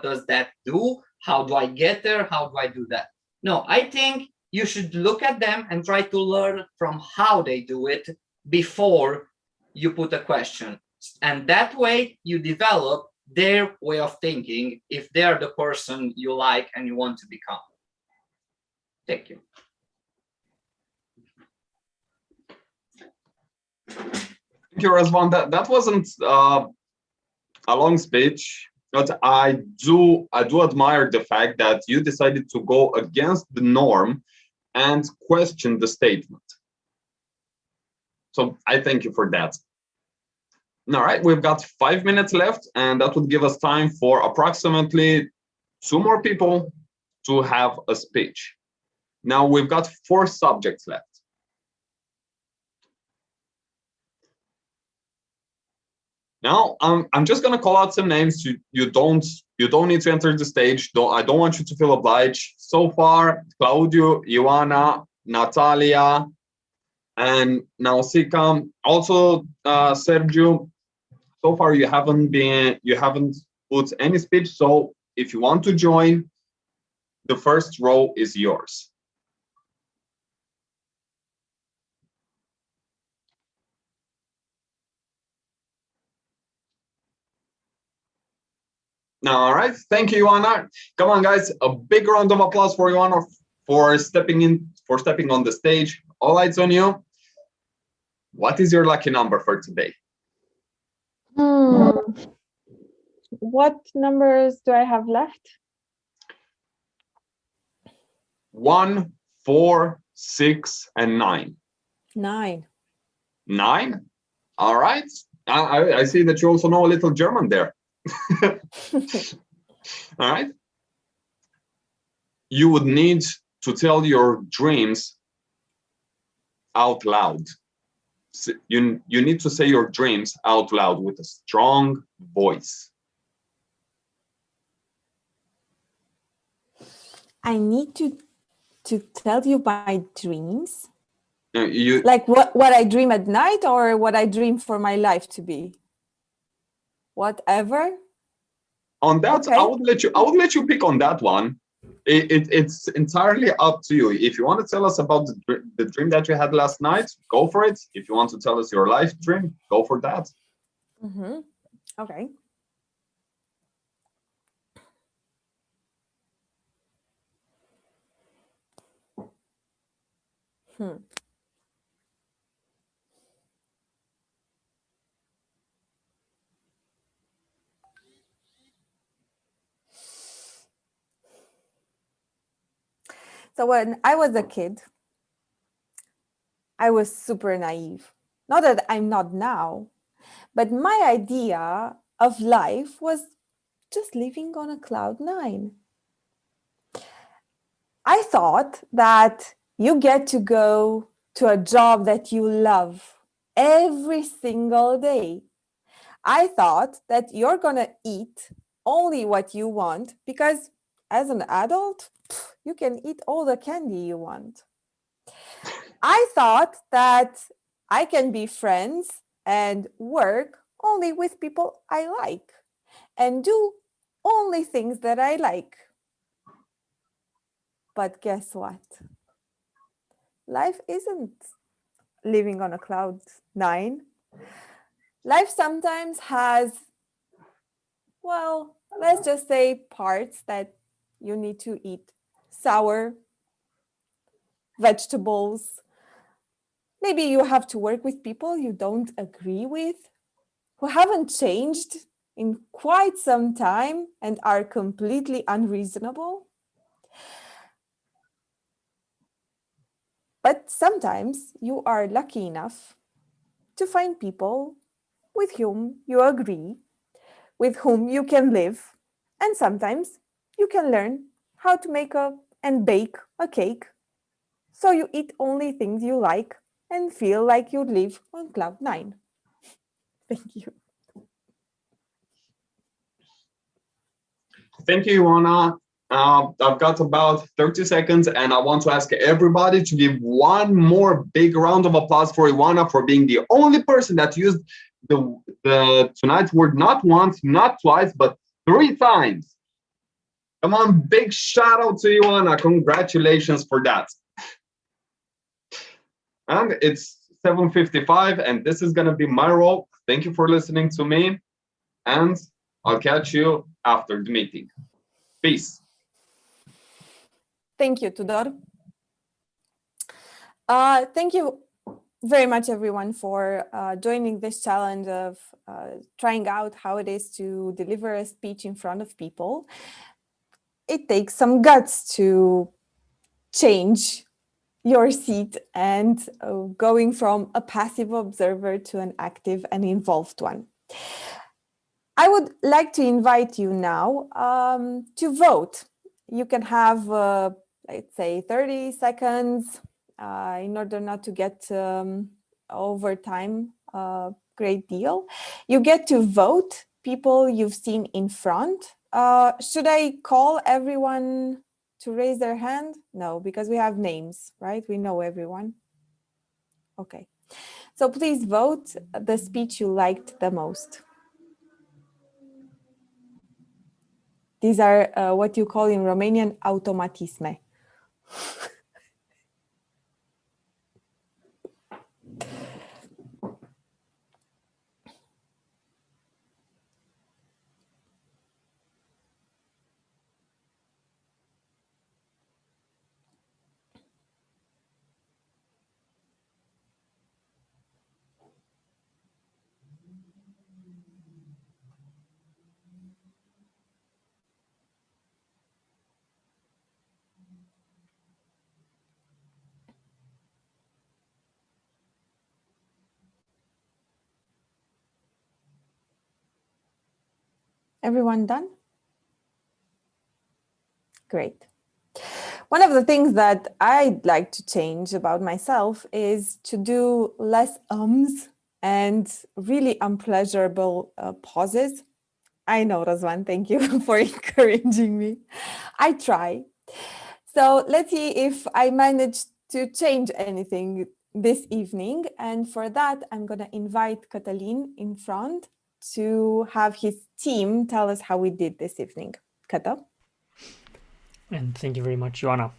does that do, how do I get there, how do I do that? No, I think you should look at them and try to learn from how they do it before you put a question. And that way you develop their way of thinking if they're the person you like and you want to become. Thank you. Thank you, Razvan. That wasn't a long speech, but I do admire the fact that you decided to go against the norm and question the statement. So I thank you for that. All right, we've got 5 minutes left, and that would give us time for approximately 2 more people to have a speech. Now we've got 4 subjects left. Now I'm just gonna call out some names. You don't need to enter the stage. I don't want you to feel obliged. So far, Claudio, Ioana, Natalia, and Nausicaa, also Sergio. So far, you haven't put any speech. So if you want to join, the first row is yours. All right, thank you, Ioana. Come on, guys, a big round of applause for Ioana for stepping on the stage. All eyes on you. What is your lucky number for today? What numbers do I have left? 1, 4, 6, and 9. 9. 9? All right. I see that you also know a little German there. All right. You would need to tell your dreams out loud. You need to say your dreams out loud with a strong voice. I need to tell you my dreams. You Like what I dream at night or what I dream for my life to be. Whatever. On that, Okay. I would let you pick on that one. It's entirely up to you. If you want to tell us about the dream that you had last night, go for it. If you want to tell us your life dream, go for that. Mm-hmm. Okay. So when I was a kid, I was super naive. Not that I'm not now, but my idea of life was just living on a cloud 9. I thought that you get to go to a job that you love every single day. I thought that you're going to eat only what you want because as an adult, you can eat all the candy you want. I thought that I can be friends and work only with people I like and do only things that I like. But guess what? Life isn't living on a cloud 9. Life sometimes has, well, let's just say parts that you need to eat sour vegetables. Maybe you have to work with people you don't agree with, who haven't changed in quite some time and are completely unreasonable. But sometimes you are lucky enough to find people with whom you agree, with whom you can live, and sometimes you can learn how to make and bake a cake. So you eat only things you like and feel like you live on cloud 9. Thank you. Thank you, Ioana. I've got about 30 seconds, and I want to ask everybody to give one more big round of applause for Ioana for being the only person that used the tonight's word not once, not twice, but 3 times. Come on, big shout out to Ioana. Congratulations for that. And it's 7:55, and this is going to be my role. Thank you for listening to me, and I'll catch you after the meeting. Peace. Thank you, Tudor. Thank you very much, everyone, for joining this challenge of trying out how it is to deliver a speech in front of people. It takes some guts to change your seat and going from a passive observer to an active and involved one. I would like to invite you now to vote. You can have, let's say, 30 seconds in order not to get over time a great deal. You get to vote people you've seen in front. Should I call everyone to raise their hand? No, because we have names, right? We know everyone. Okay. So please vote the speech you liked the most. These are what you call in Romanian automatisme. Everyone done? Great. One of the things that I'd like to change about myself is to do less ums and really unpleasurable pauses. I know, Razvan, thank you for encouraging me. I try. So let's see if I manage to change anything this evening. And for that, I'm going to invite Cătălin in front to have his team tell us how we did this evening. Cătă? And thank you very much, Ioana.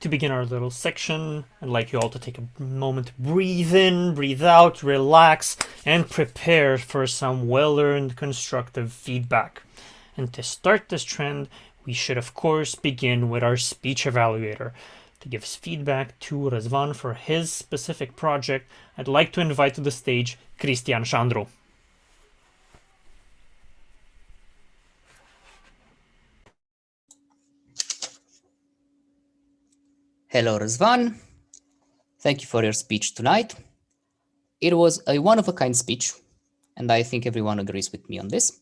To begin our little section, I'd like you all to take a moment to breathe in, breathe out, relax, and prepare for some well-earned constructive feedback. And to start this trend, we should of course begin with our speech evaluator. To give us feedback to Răzvan for his specific project, I'd like to invite to the stage Cristian Șandru. Hello, Răzvan. Thank you for your speech tonight. It was a one-of-a-kind speech, and I think everyone agrees with me on this.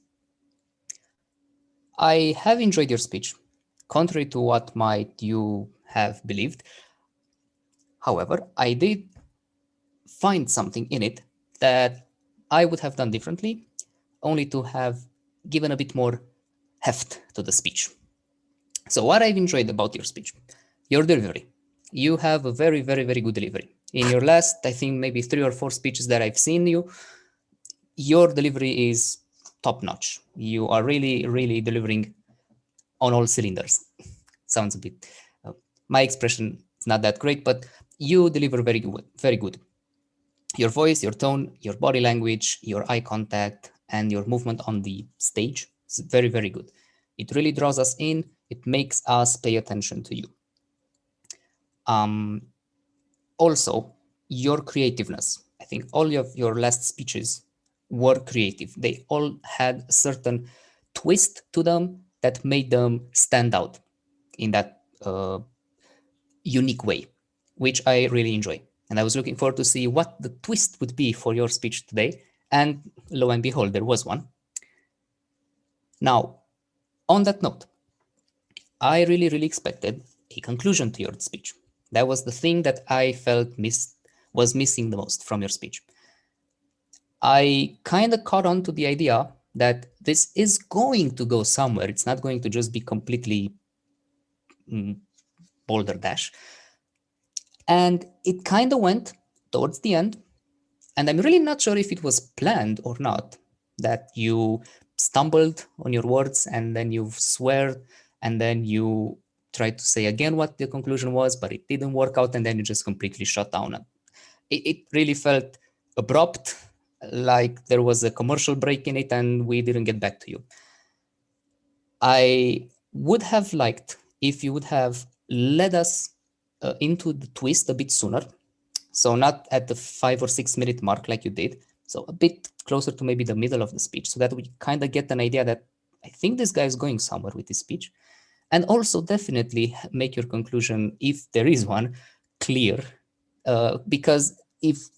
I have enjoyed your speech, contrary to what might you have believed. However, I did find something in it that I would have done differently, only to have given a bit more heft to the speech. So what I've enjoyed about your speech, your delivery. You have a very, very, very good delivery. In your last, I think maybe 3 or 4 speeches that I've seen you, your delivery is top notch. You are really, really delivering on all cylinders. Sounds a bit, my expression is not that great, but you deliver very good, very good. Your voice, your tone, your body language, your eye contact, and your movement on the stage is very, very good. It really draws us in. It makes us pay attention to you. Also, your creativeness. I think all of your last speeches were creative. They all had a certain twist to them that made them stand out in that unique way, which I really enjoy. And I was looking forward to see what the twist would be for your speech today. And lo and behold, there was one. Now, on that note, I really, really expected a conclusion to your speech. That was the thing that I felt was missing the most from your speech. I kind of caught on to the idea that this is going to go somewhere. It's not going to just be completely boulder dash. And it kind of went towards the end. And I'm really not sure if it was planned or not, that you stumbled on your words and then you swear and then you tried to say again what the conclusion was, but it didn't work out, and then you just completely shut down. It really felt abrupt, like there was a commercial break in it and we didn't get back to you. I would have liked if you would have led us into the twist a bit sooner. So not at the 5 or 6 minute mark like you did. So a bit closer to maybe the middle of the speech, so that we kind of get an idea that I think this guy is going somewhere with his speech. And also definitely make your conclusion, if there is one, clear. Because if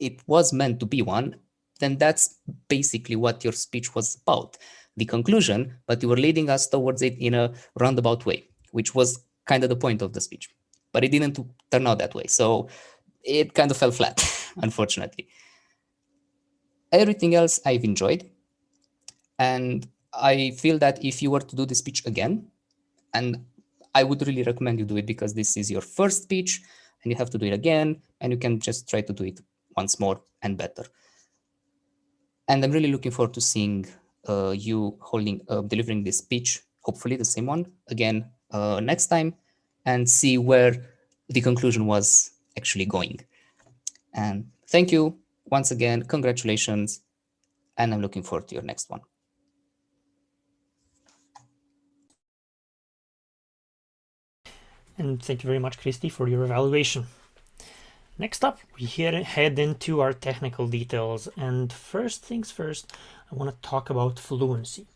it was meant to be one, then that's basically what your speech was about, the conclusion, but you were leading us towards it in a roundabout way, which was kind of the point of the speech. But it didn't turn out that way. So it kind of fell flat, unfortunately. Everything else I've enjoyed. And I feel that if you were to do the speech again, and I would really recommend you do it because this is your first speech and you have to do it again, and you can just try to do it once more and better. And I'm really looking forward to seeing you delivering this speech, hopefully the same one again next time, and see where the conclusion was actually going. And thank you once again, congratulations, and I'm looking forward to your next one. And thank you very much, Christy, for your evaluation. Next up, we head into our technical details. And first things first, I want to talk about fluency.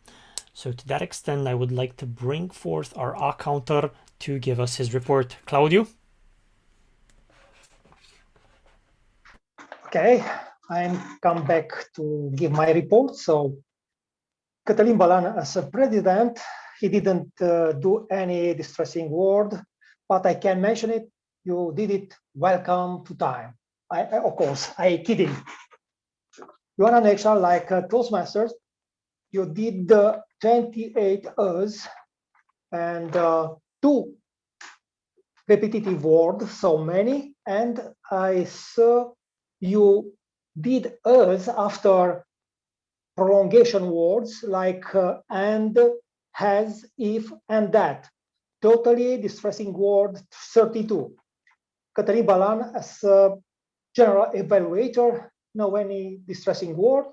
So to that extent, I would like to bring forth our accountant to give us his report. Claudio? Okay, I'm come back to give my report. So Cătălin Balan, as a president, he didn't do any distressing word, but I can mention it. You did it. Welcome to time. Of course, I kidding. You are an extra like Toastmasters. You did 28 O's and 2 repetitive words, so many. And I saw you did O's after prolongation words like and, has, if, and that. Totally distressing word 32. Cătălin Balan, as a general evaluator, no any distressing word.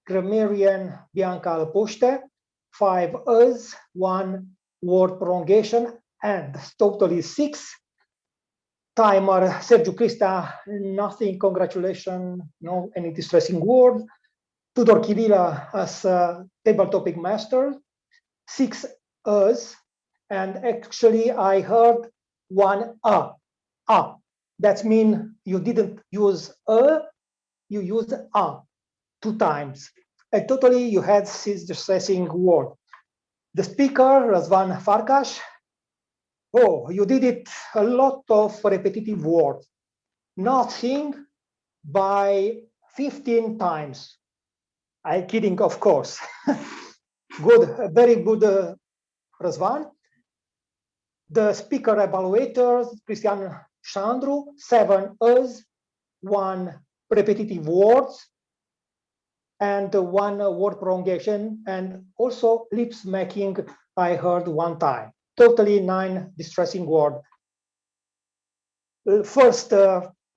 Grammarian Bianca Alpoște, 5 O's, 1 word prolongation, and totally 6. Timer Sergiu Crista, nothing, congratulations, no any distressing word. Tudor Chirila as a table topic master, 6 O's, and actually I heard 1 A. That means you didn't use a, you used a 2 times. And totally you had 6 distressing word. The speaker, Razvan Farkas, oh, you did it a lot of repetitive words. Nothing by 15 times. I'm kidding, of course. Good, very good, Razvan. The speaker evaluators, Cristian Sandru, 7 O's, 1 repetitive words, and 1 word prolongation, and also lips making, I heard 1 time. Totally 9 distressing words. First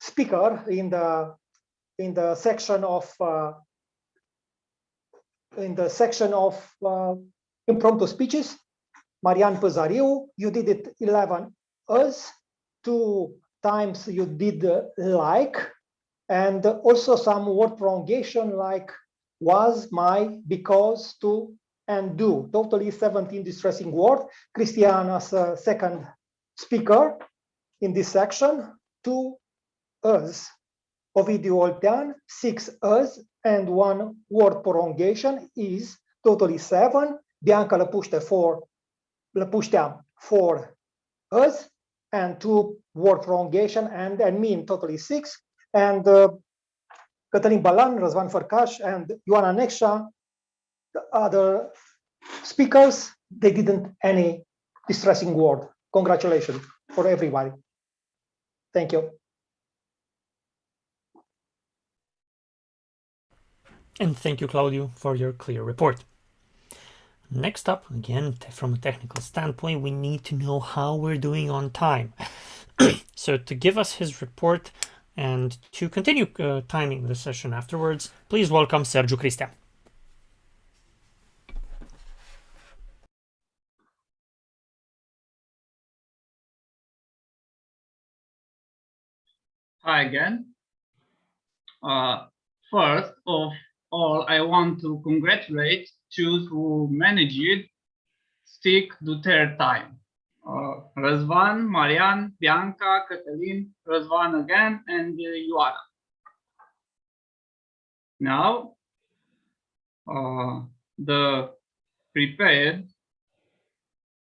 speaker in the section of impromptu speeches, Marian Păzariu, you did it 11 O's, 2 times you did like, and also some word prolongation like was, my, because, to, and do. Totally 17 distressing words. Cristian as a second speaker in this section, 2 O's. Ovidiu Oltean, 6 O's, and 1 word prolongation is totally 7. Bianca Lăpuște, 4 O's, and 2 word prolongation, and mean totally 6. And Cătălin Balan, Răzvan Fărcaș, and Ioana Nexa, the other speakers, they didn't any distressing word. Congratulations for everybody. Thank you. And thank you, Claudio, for your clear report. Next up, again, from a technical standpoint, we need to know how we're doing on time. So to give us his report and to continue timing the session afterwards, please welcome Sergiu Cristea. Hi again. First of all, I want to congratulate those who managed stick to their time. Răzvan, Marian, Bianca, Cătălin, Răzvan again, and Ioana. Now, the prepared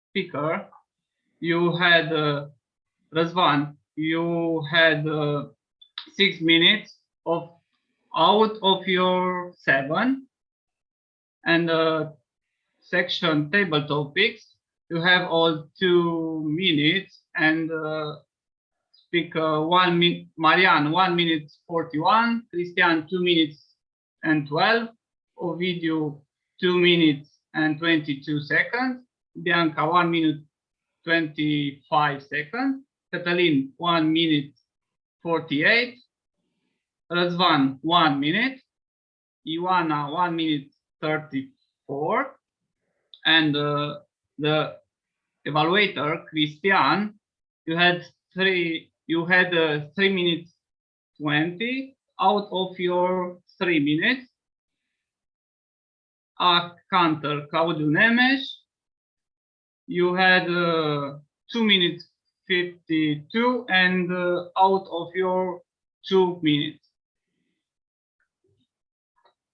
speaker, you had Răzvan, you had 6 minutes out of your 7, and section table topics, you have all 2 minutes, and speaker Marian 1 minute 41, Cristian 2 minutes and 12, Ovidiu 2 minutes and 22 seconds. Bianca, 1 minute 25 seconds. Cătălin, 1 minute 48. Răzvan, 1 minute. Ioana, 1 minute 34. And the evaluator, Christian, you had 3 minutes 20 out of your 3 minutes. Cantor, Claudio Nemesh, you had 2 minutes 52 and out of your 2 minutes.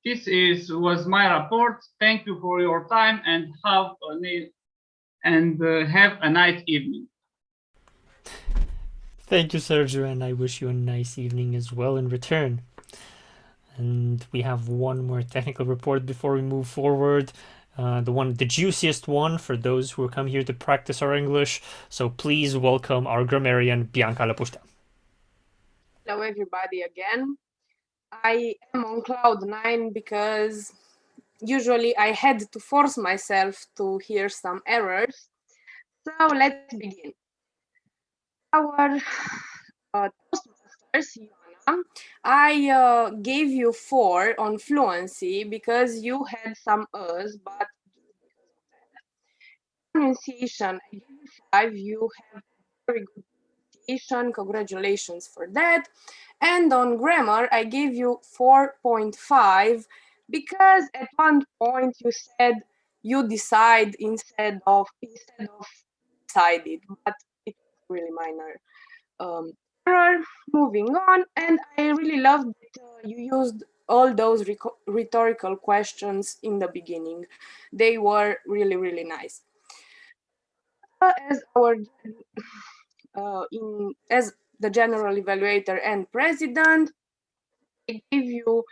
This was my report. Thank you for your time and have a nice evening. Thank you, Sergio, and I wish you a nice evening as well in return. And we have one more technical report before we move forward. The juiciest one for those who come here to practice our English. So please welcome our grammarian, Bianca Lapuștea. Hello, everybody, again. I am on cloud 9 because usually I had to force myself to hear some errors. So let's begin. Our Toastmasters, Ioana, I gave you 4 on fluency because you had some Us, but pronunciation, I gave you 5. You have very good pronunciation. Congratulations for that. And on grammar, I gave you 4.5 because at one point you said you decide instead of decided, but it's really minor error. Moving on, and I really loved that you used all those rhetorical questions in the beginning. They were really, really nice. As our as the general evaluator and president, I give you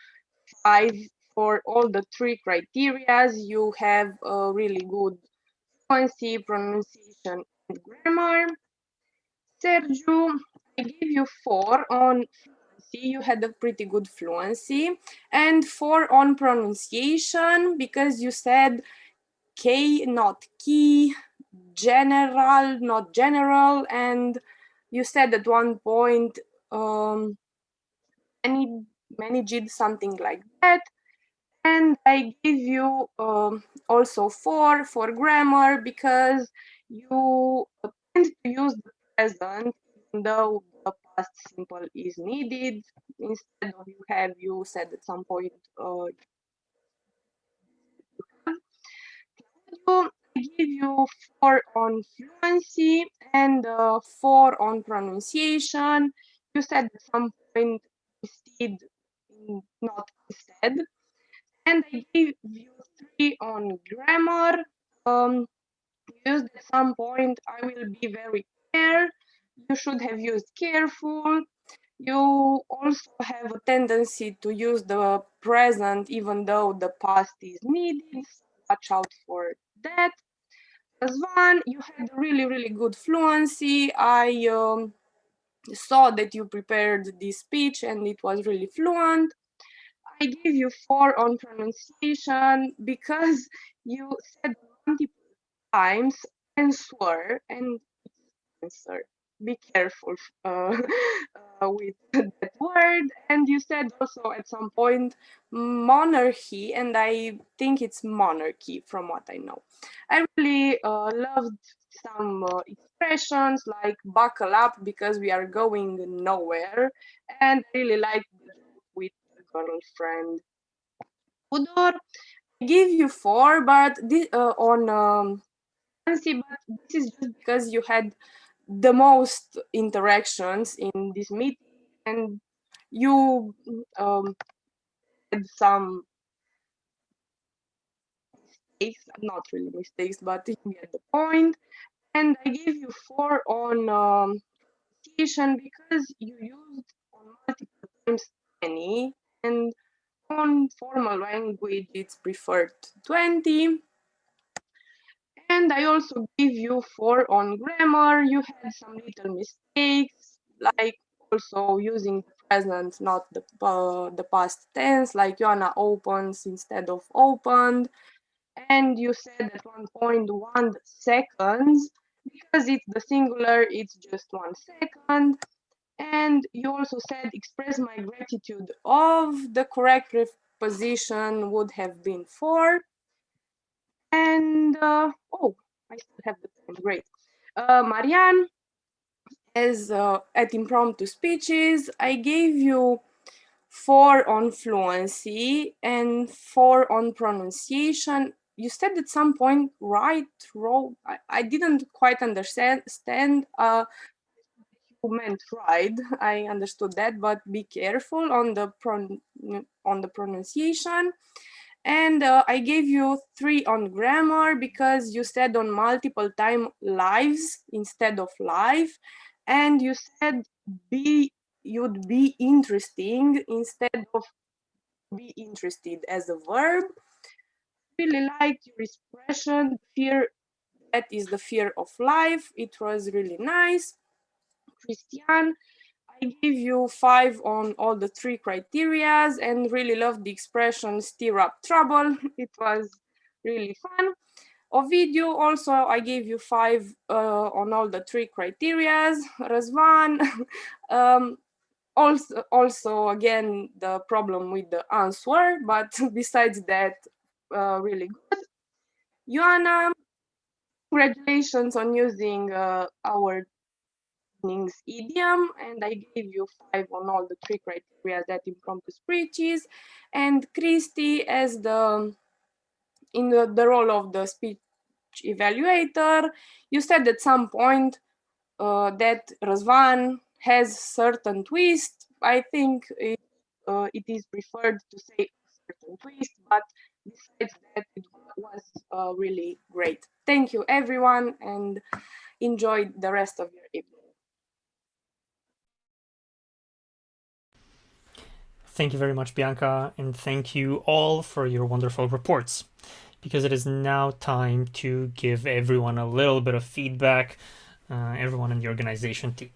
5 for all the 3 criteria. You have a really good fluency, pronunciation, and grammar. Sergio, I give you 4 on fluency. You had a pretty good fluency, and 4 on pronunciation because you said K, not key, general, not general, and you said at one point managed, something like that. And I give you also 4 for grammar because you tend to use the present even though the past simple is needed. Instead of you said at some point I give you 4 on fluency and 4 on pronunciation. You said at some point instead, not instead. And I give you 3 on grammar. Used at some point, I will be very care. You should have used careful. You also have a tendency to use the present even though the past is needed. Watch out for that. As one, you had really, really good fluency. I saw that you prepared this speech and it was really fluent. I give you 4 on pronunciation because you said multiple times answer and answer. Be careful with that word. And you said also at some point monarchy, and I think it's monarchy from what I know. I really loved some expressions like buckle up because we are going nowhere, and I really like with girlfriend. Udor, I give you 4, but this on fancy, but this is just because you had the most interactions in this meeting and you had some mistakes, not really mistakes, but you get the point. And I give you 4 on citation because you used on multiple times any, and on formal language it's preferred 20. And I also give you 4 on grammar. You had some little mistakes, like also using the present, not the past tense, like Ioana opens instead of opened. and you said at 1.1 seconds, because it's the singular, it's just 1 second. And you also said express my gratitude of, the correct preposition would have been for. And oh, I still have the time, great. Marianne, as at impromptu speeches, I gave you 4 on fluency and 4 on pronunciation. You said at some point right, wrong. I didn't quite understand. You meant right. I understood that, but be careful on the pronunciation. And I gave you 3 on grammar because you said on multiple time lives instead of life, and you said you'd be interesting instead of be interested as a verb. Really liked your expression, fear, that is the fear of life. It was really nice. Christian, I give you 5 on all the 3 criterias and really loved the expression stir up trouble. It was really fun. Ovidio, also I gave you 5 on all the 3 criterias. Razvan, also again the problem with the answer, but besides that, really good. Ioana, congratulations on using our idiom, and I gave you 5 on all the 3 criteria that impromptu speeches. And Christy, as in the role of the speech evaluator, you said at some point that Razvan has certain twist. I think it is preferred to say certain twist, but besides that, it was really great. Thank you, everyone, and enjoy the rest of your evening. Thank you very much, Bianca, and thank you all for your wonderful reports, because it is now time to give everyone a little bit of feedback, everyone in the organization team.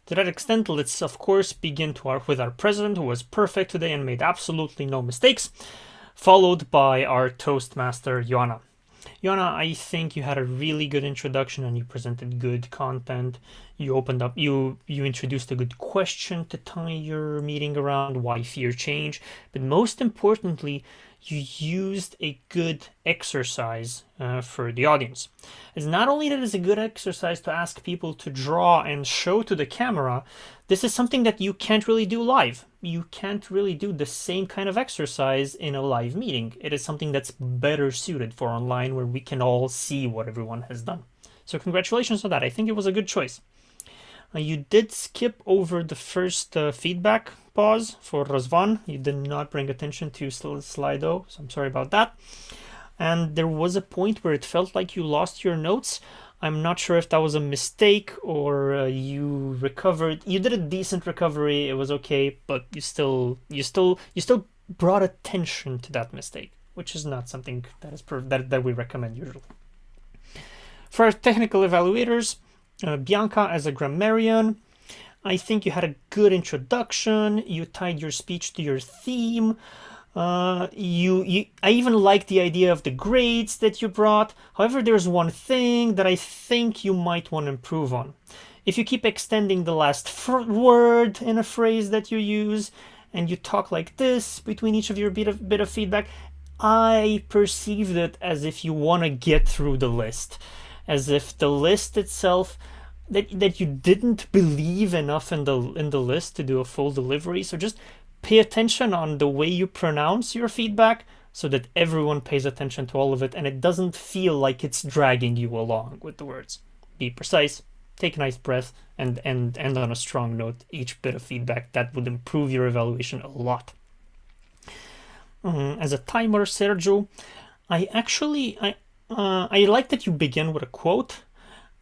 To that extent, let's of course begin with our president, who was perfect today and made absolutely no mistakes, followed by our Toastmaster, Ioana. Ioana, I think you had a really good introduction and you presented good content. You opened up, you introduced a good question to tie your meeting around, why fear change. But most importantly, you used a good exercise for the audience. It's not only that it's a good exercise to ask people to draw and show to the camera, this is something that you can't really do live. You can't really do the same kind of exercise in a live meeting. It is something that's better suited for online, where we can all see what everyone has done. So congratulations on that. I think it was a good choice. You did skip over the first feedback pause for Razvan. You did not bring attention to Slido, so I'm sorry about that. And there was a point where it felt like you lost your notes. I'm not sure if that was a mistake or you recovered. You did a decent recovery. It was okay, but you still brought attention to that mistake, which is not something that is that we recommend usually. For our technical evaluators, Bianca, as a grammarian, I think you had a good introduction. You tied your speech to your theme. I even like the idea of the grades that you brought. However, there's one thing that I think you might want to improve on. If you keep extending the last word in a phrase that you use, and you talk like this between each of your bit of feedback, I perceived it as if you want to get through the list, as if the list itself, that you didn't believe enough in the list to do a full delivery. So just pay attention on the way you pronounce your feedback so that everyone pays attention to all of it and it doesn't feel like it's dragging you along with the words. Be precise, take a nice breath, and end on a strong note each bit of feedback. That would improve your evaluation a lot. As a timer, Sergio, I like that you begin with a quote.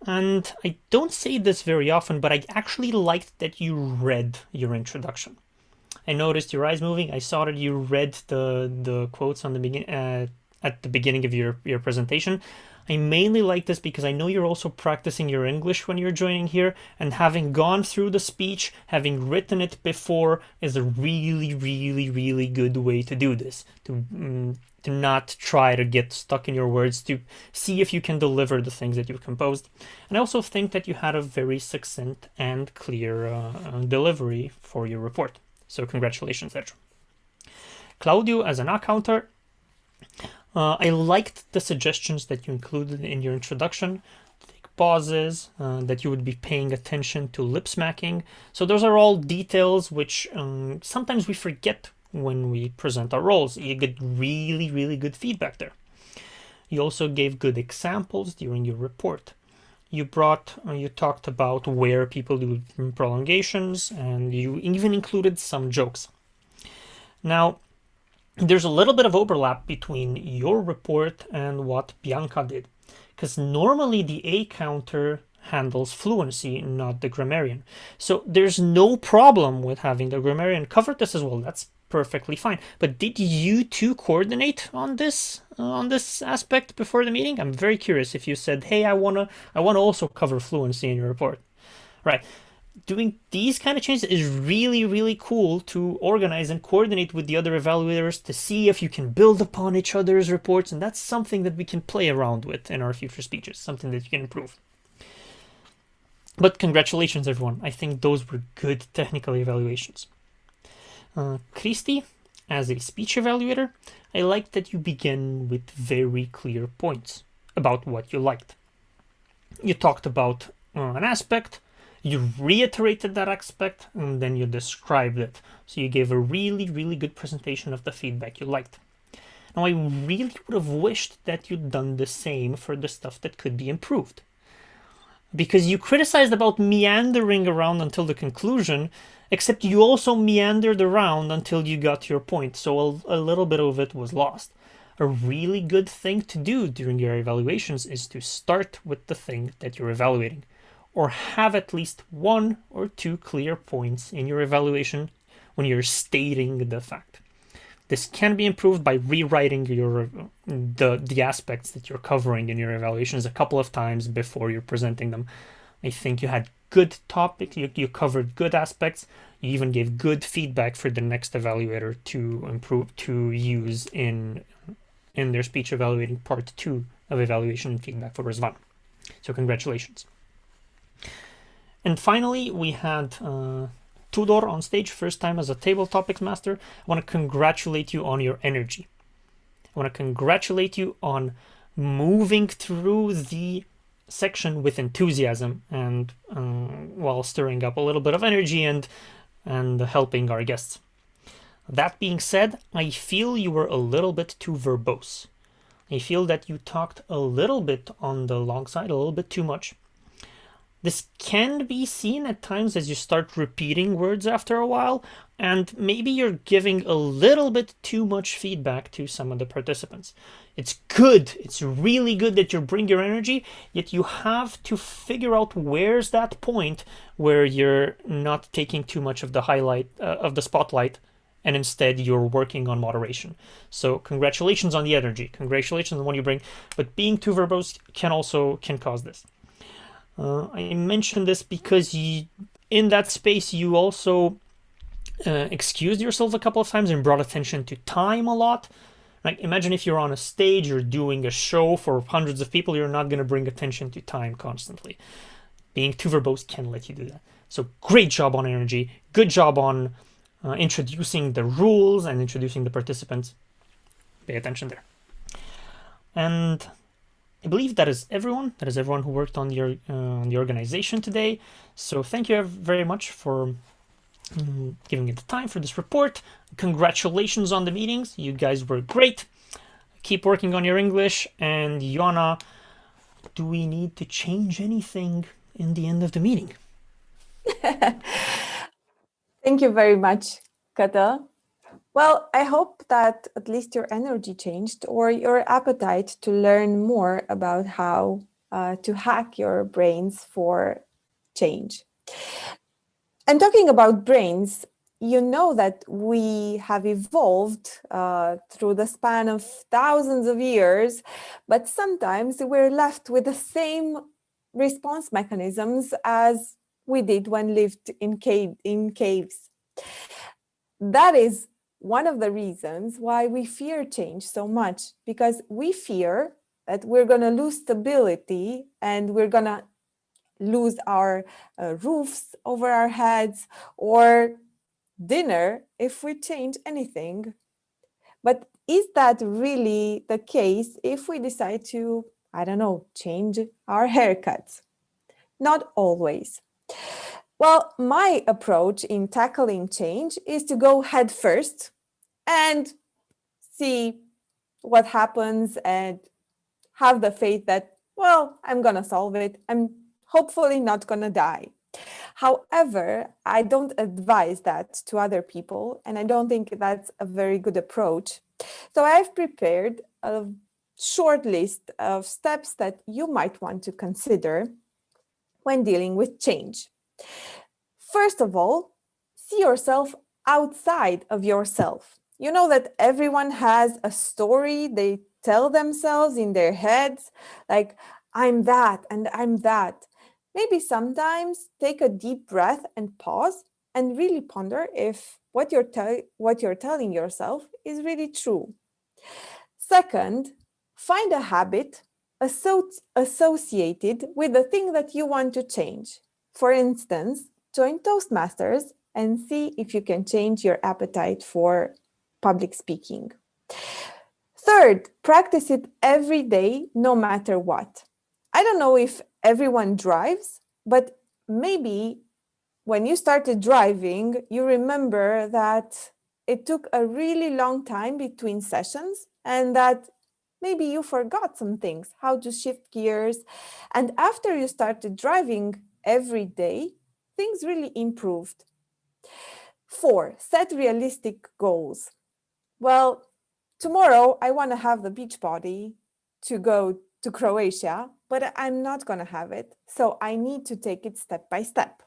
And I don't say this very often, but I actually liked that you read your introduction. I noticed your eyes moving. I saw that you read the quotes on the at the beginning of your presentation. I mainly like this because I know you're also practicing your English when you're joining here, and having gone through the speech, having written it before, is a really, really, really good way to do this. Do not try to get stuck in your words, to see if you can deliver the things that you've composed. And I also think that you had a very succinct and clear delivery for your report. So congratulations there. Claudio, as an accounter, I liked the suggestions that you included in your introduction. Take pauses, that you would be paying attention to lip smacking. So those are all details which sometimes we forget when we present our roles. You get really, really good feedback there. You also gave good examples during your report. You talked about where people do prolongations, and you even included some jokes. Now, there's a little bit of overlap between your report and what Bianca did, because normally the A counter handles fluency, not the grammarian. So there's no problem with having the grammarian cover this as well. That's perfectly fine. But did you two coordinate on this aspect before the meeting? I'm very curious if you said, hey, I wanna also cover fluency in your report. Right. Doing these kind of changes is really, really cool to organize and coordinate with the other evaluators to see if you can build upon each other's reports, and that's something that we can play around with in our future speeches, something that you can improve. But congratulations, everyone. I think those were good technical evaluations. Christy, as a speech evaluator, I like that you begin with very clear points about what you liked. You talked about an aspect, you reiterated that aspect, and then you described it. So you gave a really, really good presentation of the feedback you liked. Now, I really would have wished that you'd done the same for the stuff that could be improved. Because you criticized about meandering around until the conclusion, except you also meandered around until you got your point, so a little bit of it was lost. A really good thing to do during your evaluations is to start with the thing that you're evaluating, or have at least 1 or 2 clear points in your evaluation when you're stating the fact. This can be improved by rewriting the aspects that you're covering in your evaluations a couple of times before you're presenting them. I think you had good topics, you covered good aspects, you even gave good feedback for the next evaluator to improve, to use in their speech evaluating part 2 of evaluation and feedback for Rizvan. So congratulations. And finally, we had Tudor on stage, first time as a table topics master. I want to congratulate you on your energy. I want to congratulate you on moving through the section with enthusiasm and while stirring up a little bit of energy and helping our guests. That being said, I feel you were a little bit too verbose. I feel that you talked a little bit on the long side, a little bit too much. This can be seen at times as you start repeating words after a while, and maybe you're giving a little bit too much feedback to some of the participants. It's good, it's really good that you bring your energy, yet you have to figure out where's that point where you're not taking too much of the spotlight, and instead you're working on moderation. So congratulations on the energy, congratulations on what you bring, but being too verbose can cause this. I mentioned this because in that space you also excused yourself a couple of times and brought attention to time a lot. Like, imagine if you're on a stage, you're doing a show for hundreds of people, you're not going to bring attention to time constantly. Being too verbose can let you do that. So great job on energy, good job on introducing the rules and introducing the participants. Pay attention there. And I believe that is everyone. That is everyone who worked on the organization today. So thank you very much for giving it the time for this report. Congratulations on the meetings. You guys were great. Keep working on your English. And Joanna, do we need to change anything in the end of the meeting? Thank you very much, Kata. Well, I hope that at least your energy changed, or your appetite to learn more about how to hack your brains for change. And talking about brains, you know that we have evolved through the span of thousands of years, but sometimes we're left with the same response mechanisms as we did when lived in caves. That is one of the reasons why we fear change so much, because we fear that we're going to lose stability and we're going to lose our roofs over our heads or dinner if we change anything. But is that really the case if we decide to, I don't know, change our haircuts? Not always. Well, my approach in tackling change is to go head first and see what happens and have the faith that, well, I'm going to solve it. I'm hopefully not going to die. However, I don't advise that to other people, and I don't think that's a very good approach. So I've prepared a short list of steps that you might want to consider when dealing with change. First of all, see yourself outside of yourself. You know that everyone has a story they tell themselves in their heads, like, I'm that and I'm that. Maybe sometimes take a deep breath and pause and really ponder if what you're telling yourself is really true. Second, find a habit associated with the thing that you want to change. For instance, join Toastmasters and see if you can change your appetite for public speaking. Third, practice it every day, no matter what. I don't know if everyone drives, but maybe when you started driving, you remember that it took a really long time between sessions and that maybe you forgot some things, how to shift gears. And after you started driving every day, things really improved. 4, set realistic goals. Well, tomorrow I want to have the beach body to go to Croatia, but I'm not going to have it. So I need to take it step by step.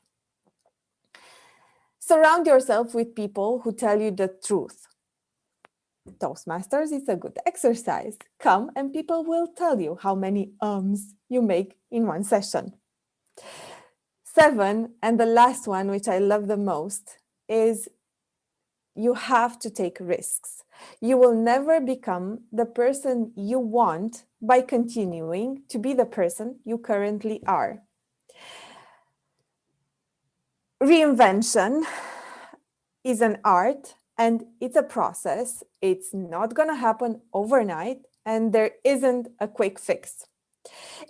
Surround yourself with people who tell you the truth. Toastmasters is a good exercise. Come and people will tell you how many ums you make in one session. 7, and the last one, which I love the most, is you have to take risks. You will never become the person you want by continuing to be the person you currently are. Reinvention is an art and it's a process. It's not going to happen overnight and there isn't a quick fix.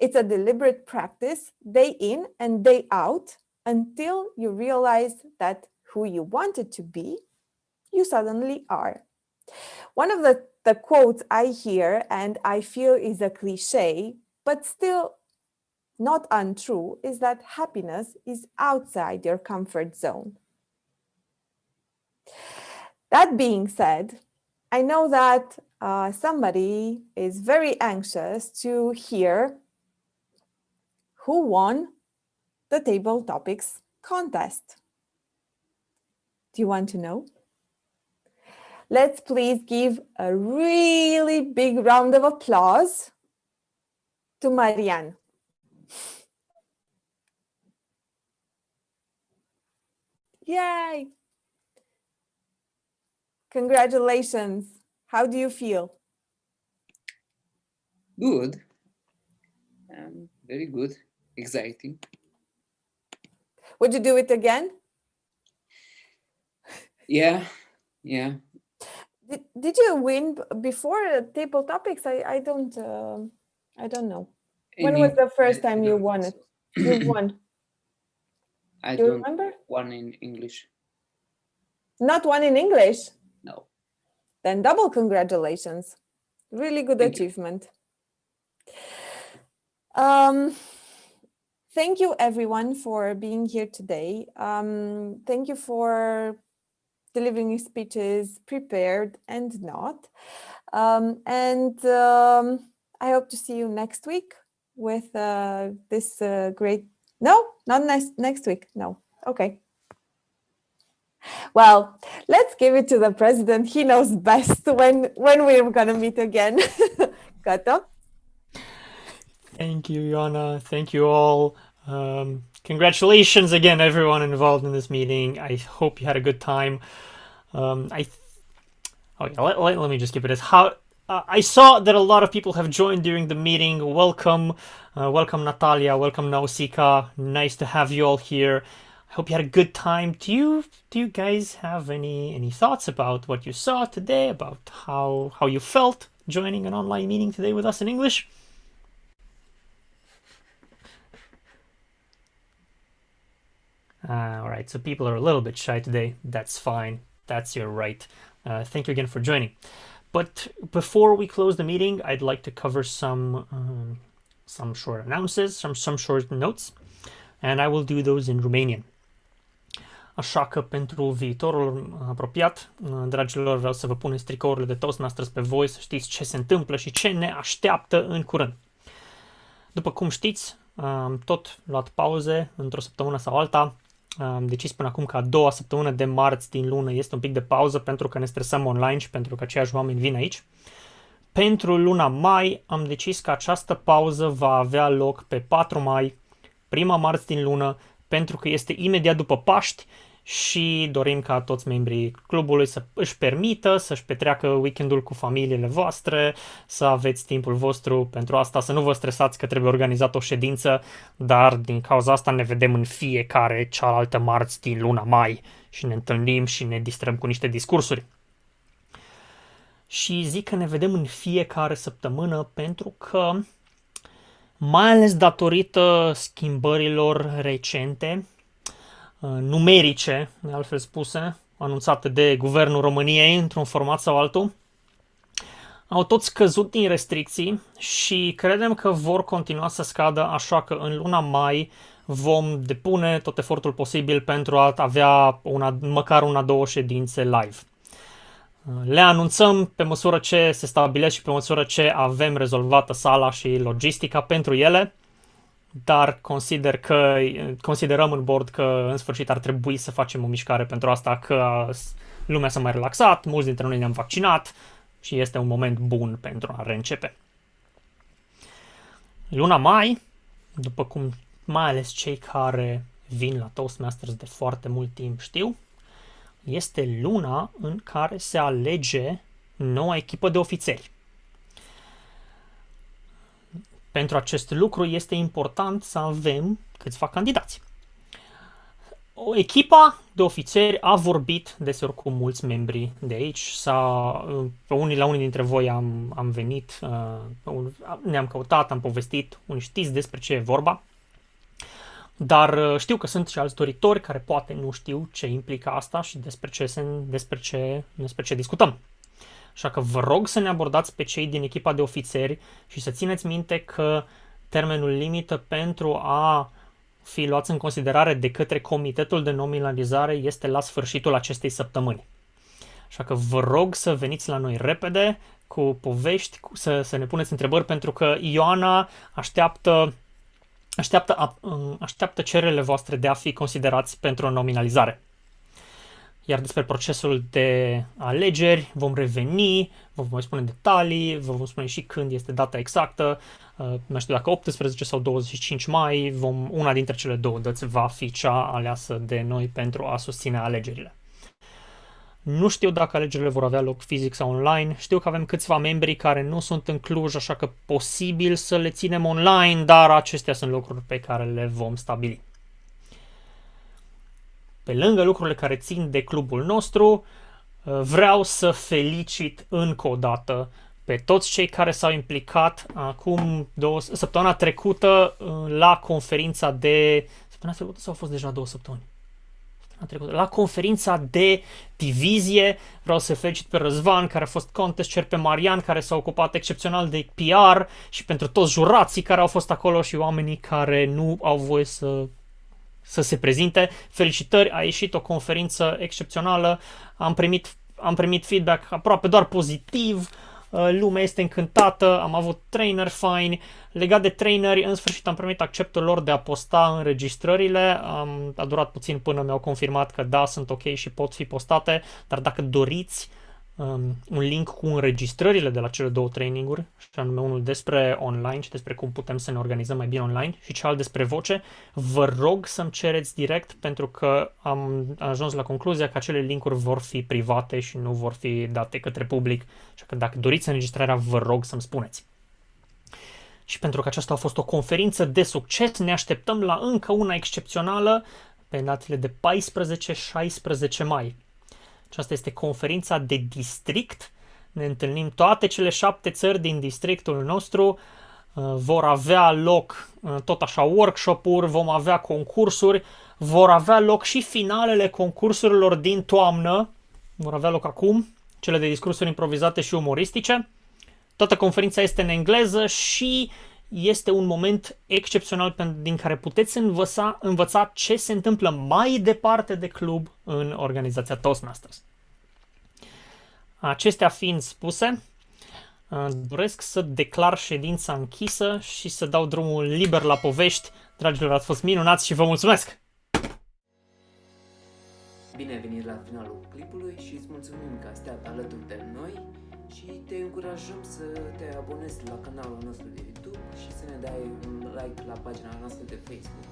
It's a deliberate practice day in and day out until you realize that who you wanted to be, you suddenly are. One of the quotes I hear and I feel is a cliche, but still not untrue, is that happiness is outside your comfort zone. That being said, I know that somebody is very anxious to hear who won the table topics contest. Do you want to know? Let's please give a really big round of applause to Marianne. Yay! Congratulations. How do you feel? Good. Very good. Exciting. Would you do it again? Yeah. Did you win before table topics? I don't know. When was the first time you won it? You won. I Do you don't remember? One in English. Not one in English? No. Then double congratulations. Really good achievement. Thank you everyone for being here today. Thank you for delivering speeches prepared and not. I hope to see you next week with this great... No, not next week. No. Okay. Well, let's give it to the president. He knows best when we're going to meet again. Kato? Thank you, Joanna. Thank you all. Congratulations again, everyone involved in this meeting. I hope you had a good time. Okay, let me just keep it as how. I saw that a lot of people have joined during the meeting. Welcome, welcome Natalia, welcome Nausicaa. Nice to have you all here. I hope you had a good time. Do you guys have any thoughts about what you saw today? About how you felt joining an online meeting today with us in English? All right, so people are a little bit shy today. That's fine. That's your right. Thank you again for joining. But before we close the meeting, I'd like to cover some short announces, some short notes, and I will do those in Romanian. Așa că pentru viitorul apropiat, dragilor, vreau să vă puneți tricourile de Toastmasters pe voi, să știți ce se întâmplă și ce ne așteaptă în curând. După cum știți, am tot luat pauze într-o săptămână sau alta. Am decis până acum că a doua săptămână de marți din lună este un pic de pauză pentru că ne stresăm online și pentru că aceiași oameni vin aici. Pentru luna mai am decis că această pauză va avea loc pe 4 mai, prima marți din lună, pentru că este imediat după Paști și dorim ca toți membrii clubului să își permită să-și petreacă weekendul cu familiile voastre, să aveți timpul vostru pentru asta, să nu vă stresați că trebuie organizat o ședință, dar din cauza asta ne vedem în fiecare cealaltă marți din luna mai și ne întâlnim și ne distrăm cu niște discursuri. Și zic că ne vedem în fiecare săptămână pentru că, mai ales datorită schimbărilor recente, numerice, de altfel spuse, anunțate de Guvernul României într-un format sau altul, au tot scăzut din restricții și credem că vor continua să scadă, așa că în luna mai vom depune tot efortul posibil pentru a avea măcar una-două ședințe live. Le anunțăm pe măsură ce se stabilesc și pe măsură ce avem rezolvată sala și logistica pentru ele, dar considerăm în board că în sfârșit ar trebui să facem o mișcare pentru asta, că lumea s-a mai relaxat, mulți dintre noi ne-am vaccinat și este un moment bun pentru a reîncepe. Luna mai, după cum mai ales cei care vin la Toastmasters de foarte mult timp știu, este luna în care se alege noua echipă de ofițeri. Pentru acest lucru este important să avem câțiva candidați. Echipa de ofițeri a vorbit deseori cu mulți membri de aici. La unii dintre voi am venit, ne-am căutat, am povestit, unii știți despre ce e vorba. Dar știu că sunt și alți doritori care poate nu știu ce implică asta și despre ce discutăm. Așa că vă rog să ne abordați pe cei din echipa de ofițeri și să țineți minte că termenul limită pentru a fi luați în considerare de către comitetul de nominalizare este la sfârșitul acestei săptămâni. Așa că vă rog să veniți la noi repede cu povești, să ne puneți întrebări, pentru că Ioana așteaptă cererile voastre de a fi considerați pentru o nominalizare. Iar despre procesul de alegeri vom reveni, vă vom spune detalii, vă vom spune și când este data exactă. Nu știu dacă 18 sau 25 mai, una dintre cele două dăți va fi cea aleasă de noi pentru a susține alegerile. Nu știu dacă alegerile vor avea loc fizic sau online. Știu că avem câțiva membri care nu sunt în Cluj, așa că posibil să le ținem online, dar acestea sunt lucruri pe care le vom stabili. Pe lângă lucrurile care țin de clubul nostru, vreau să felicit încă o dată pe toți cei care s-au implicat săptămâna trecută la conferința de... Săptămâna trecută sau au fost deja 2 săptămâni? La conferința de divizie. Vreau să felicit pe Răzvan, care a fost contest chair, pe Marian, care s-a ocupat excepțional de PR, și pentru toți jurații care au fost acolo și oamenii care nu au voie să se prezinte. Felicitări, a ieșit o conferință excepțională, am primit feedback aproape doar pozitiv, lumea este încântată, am avut trainer faini. Legat de traineri, în sfârșit am primit acceptul lor de a posta înregistrările. A durat puțin până mi-au confirmat că da, sunt ok și pot fi postate, dar dacă doriți un link cu înregistrările de la cele 2 traininguri, și anume unul despre online și despre cum putem să ne organizăm mai bine online și celălalt despre voce. Vă rog să-mi cereți direct, pentru că am ajuns la concluzia că acele linkuri vor fi private și nu vor fi date către public, așa că dacă doriți înregistrarea, vă rog să-mi spuneți. Și pentru că aceasta a fost o conferință de succes, ne așteptăm la încă una excepțională pe datele de 14-16 mai. Aceasta este conferința de district. Ne întâlnim toate cele 7 țări din districtul nostru. Vor avea loc tot așa workshop-uri, vom avea concursuri, vor avea loc și finalele concursurilor din toamnă. Vor avea loc acum, cele de discursuri improvizate și umoristice. Toată conferința este în engleză și este un moment excepțional din care puteți învăța ce se întâmplă mai departe de club în organizația Toastmasters. Acestea fiind spuse, doresc să declar ședința închisă și să dau drumul liber la povești. Dragilor, ați fost minunați și vă mulțumesc! Bine ai venit la finalul clipului și îți mulțumim că ai stat alături de noi și te încurajăm să te abonezi la canalul nostru de YouTube și să ne dai un like la pagina noastră de Facebook.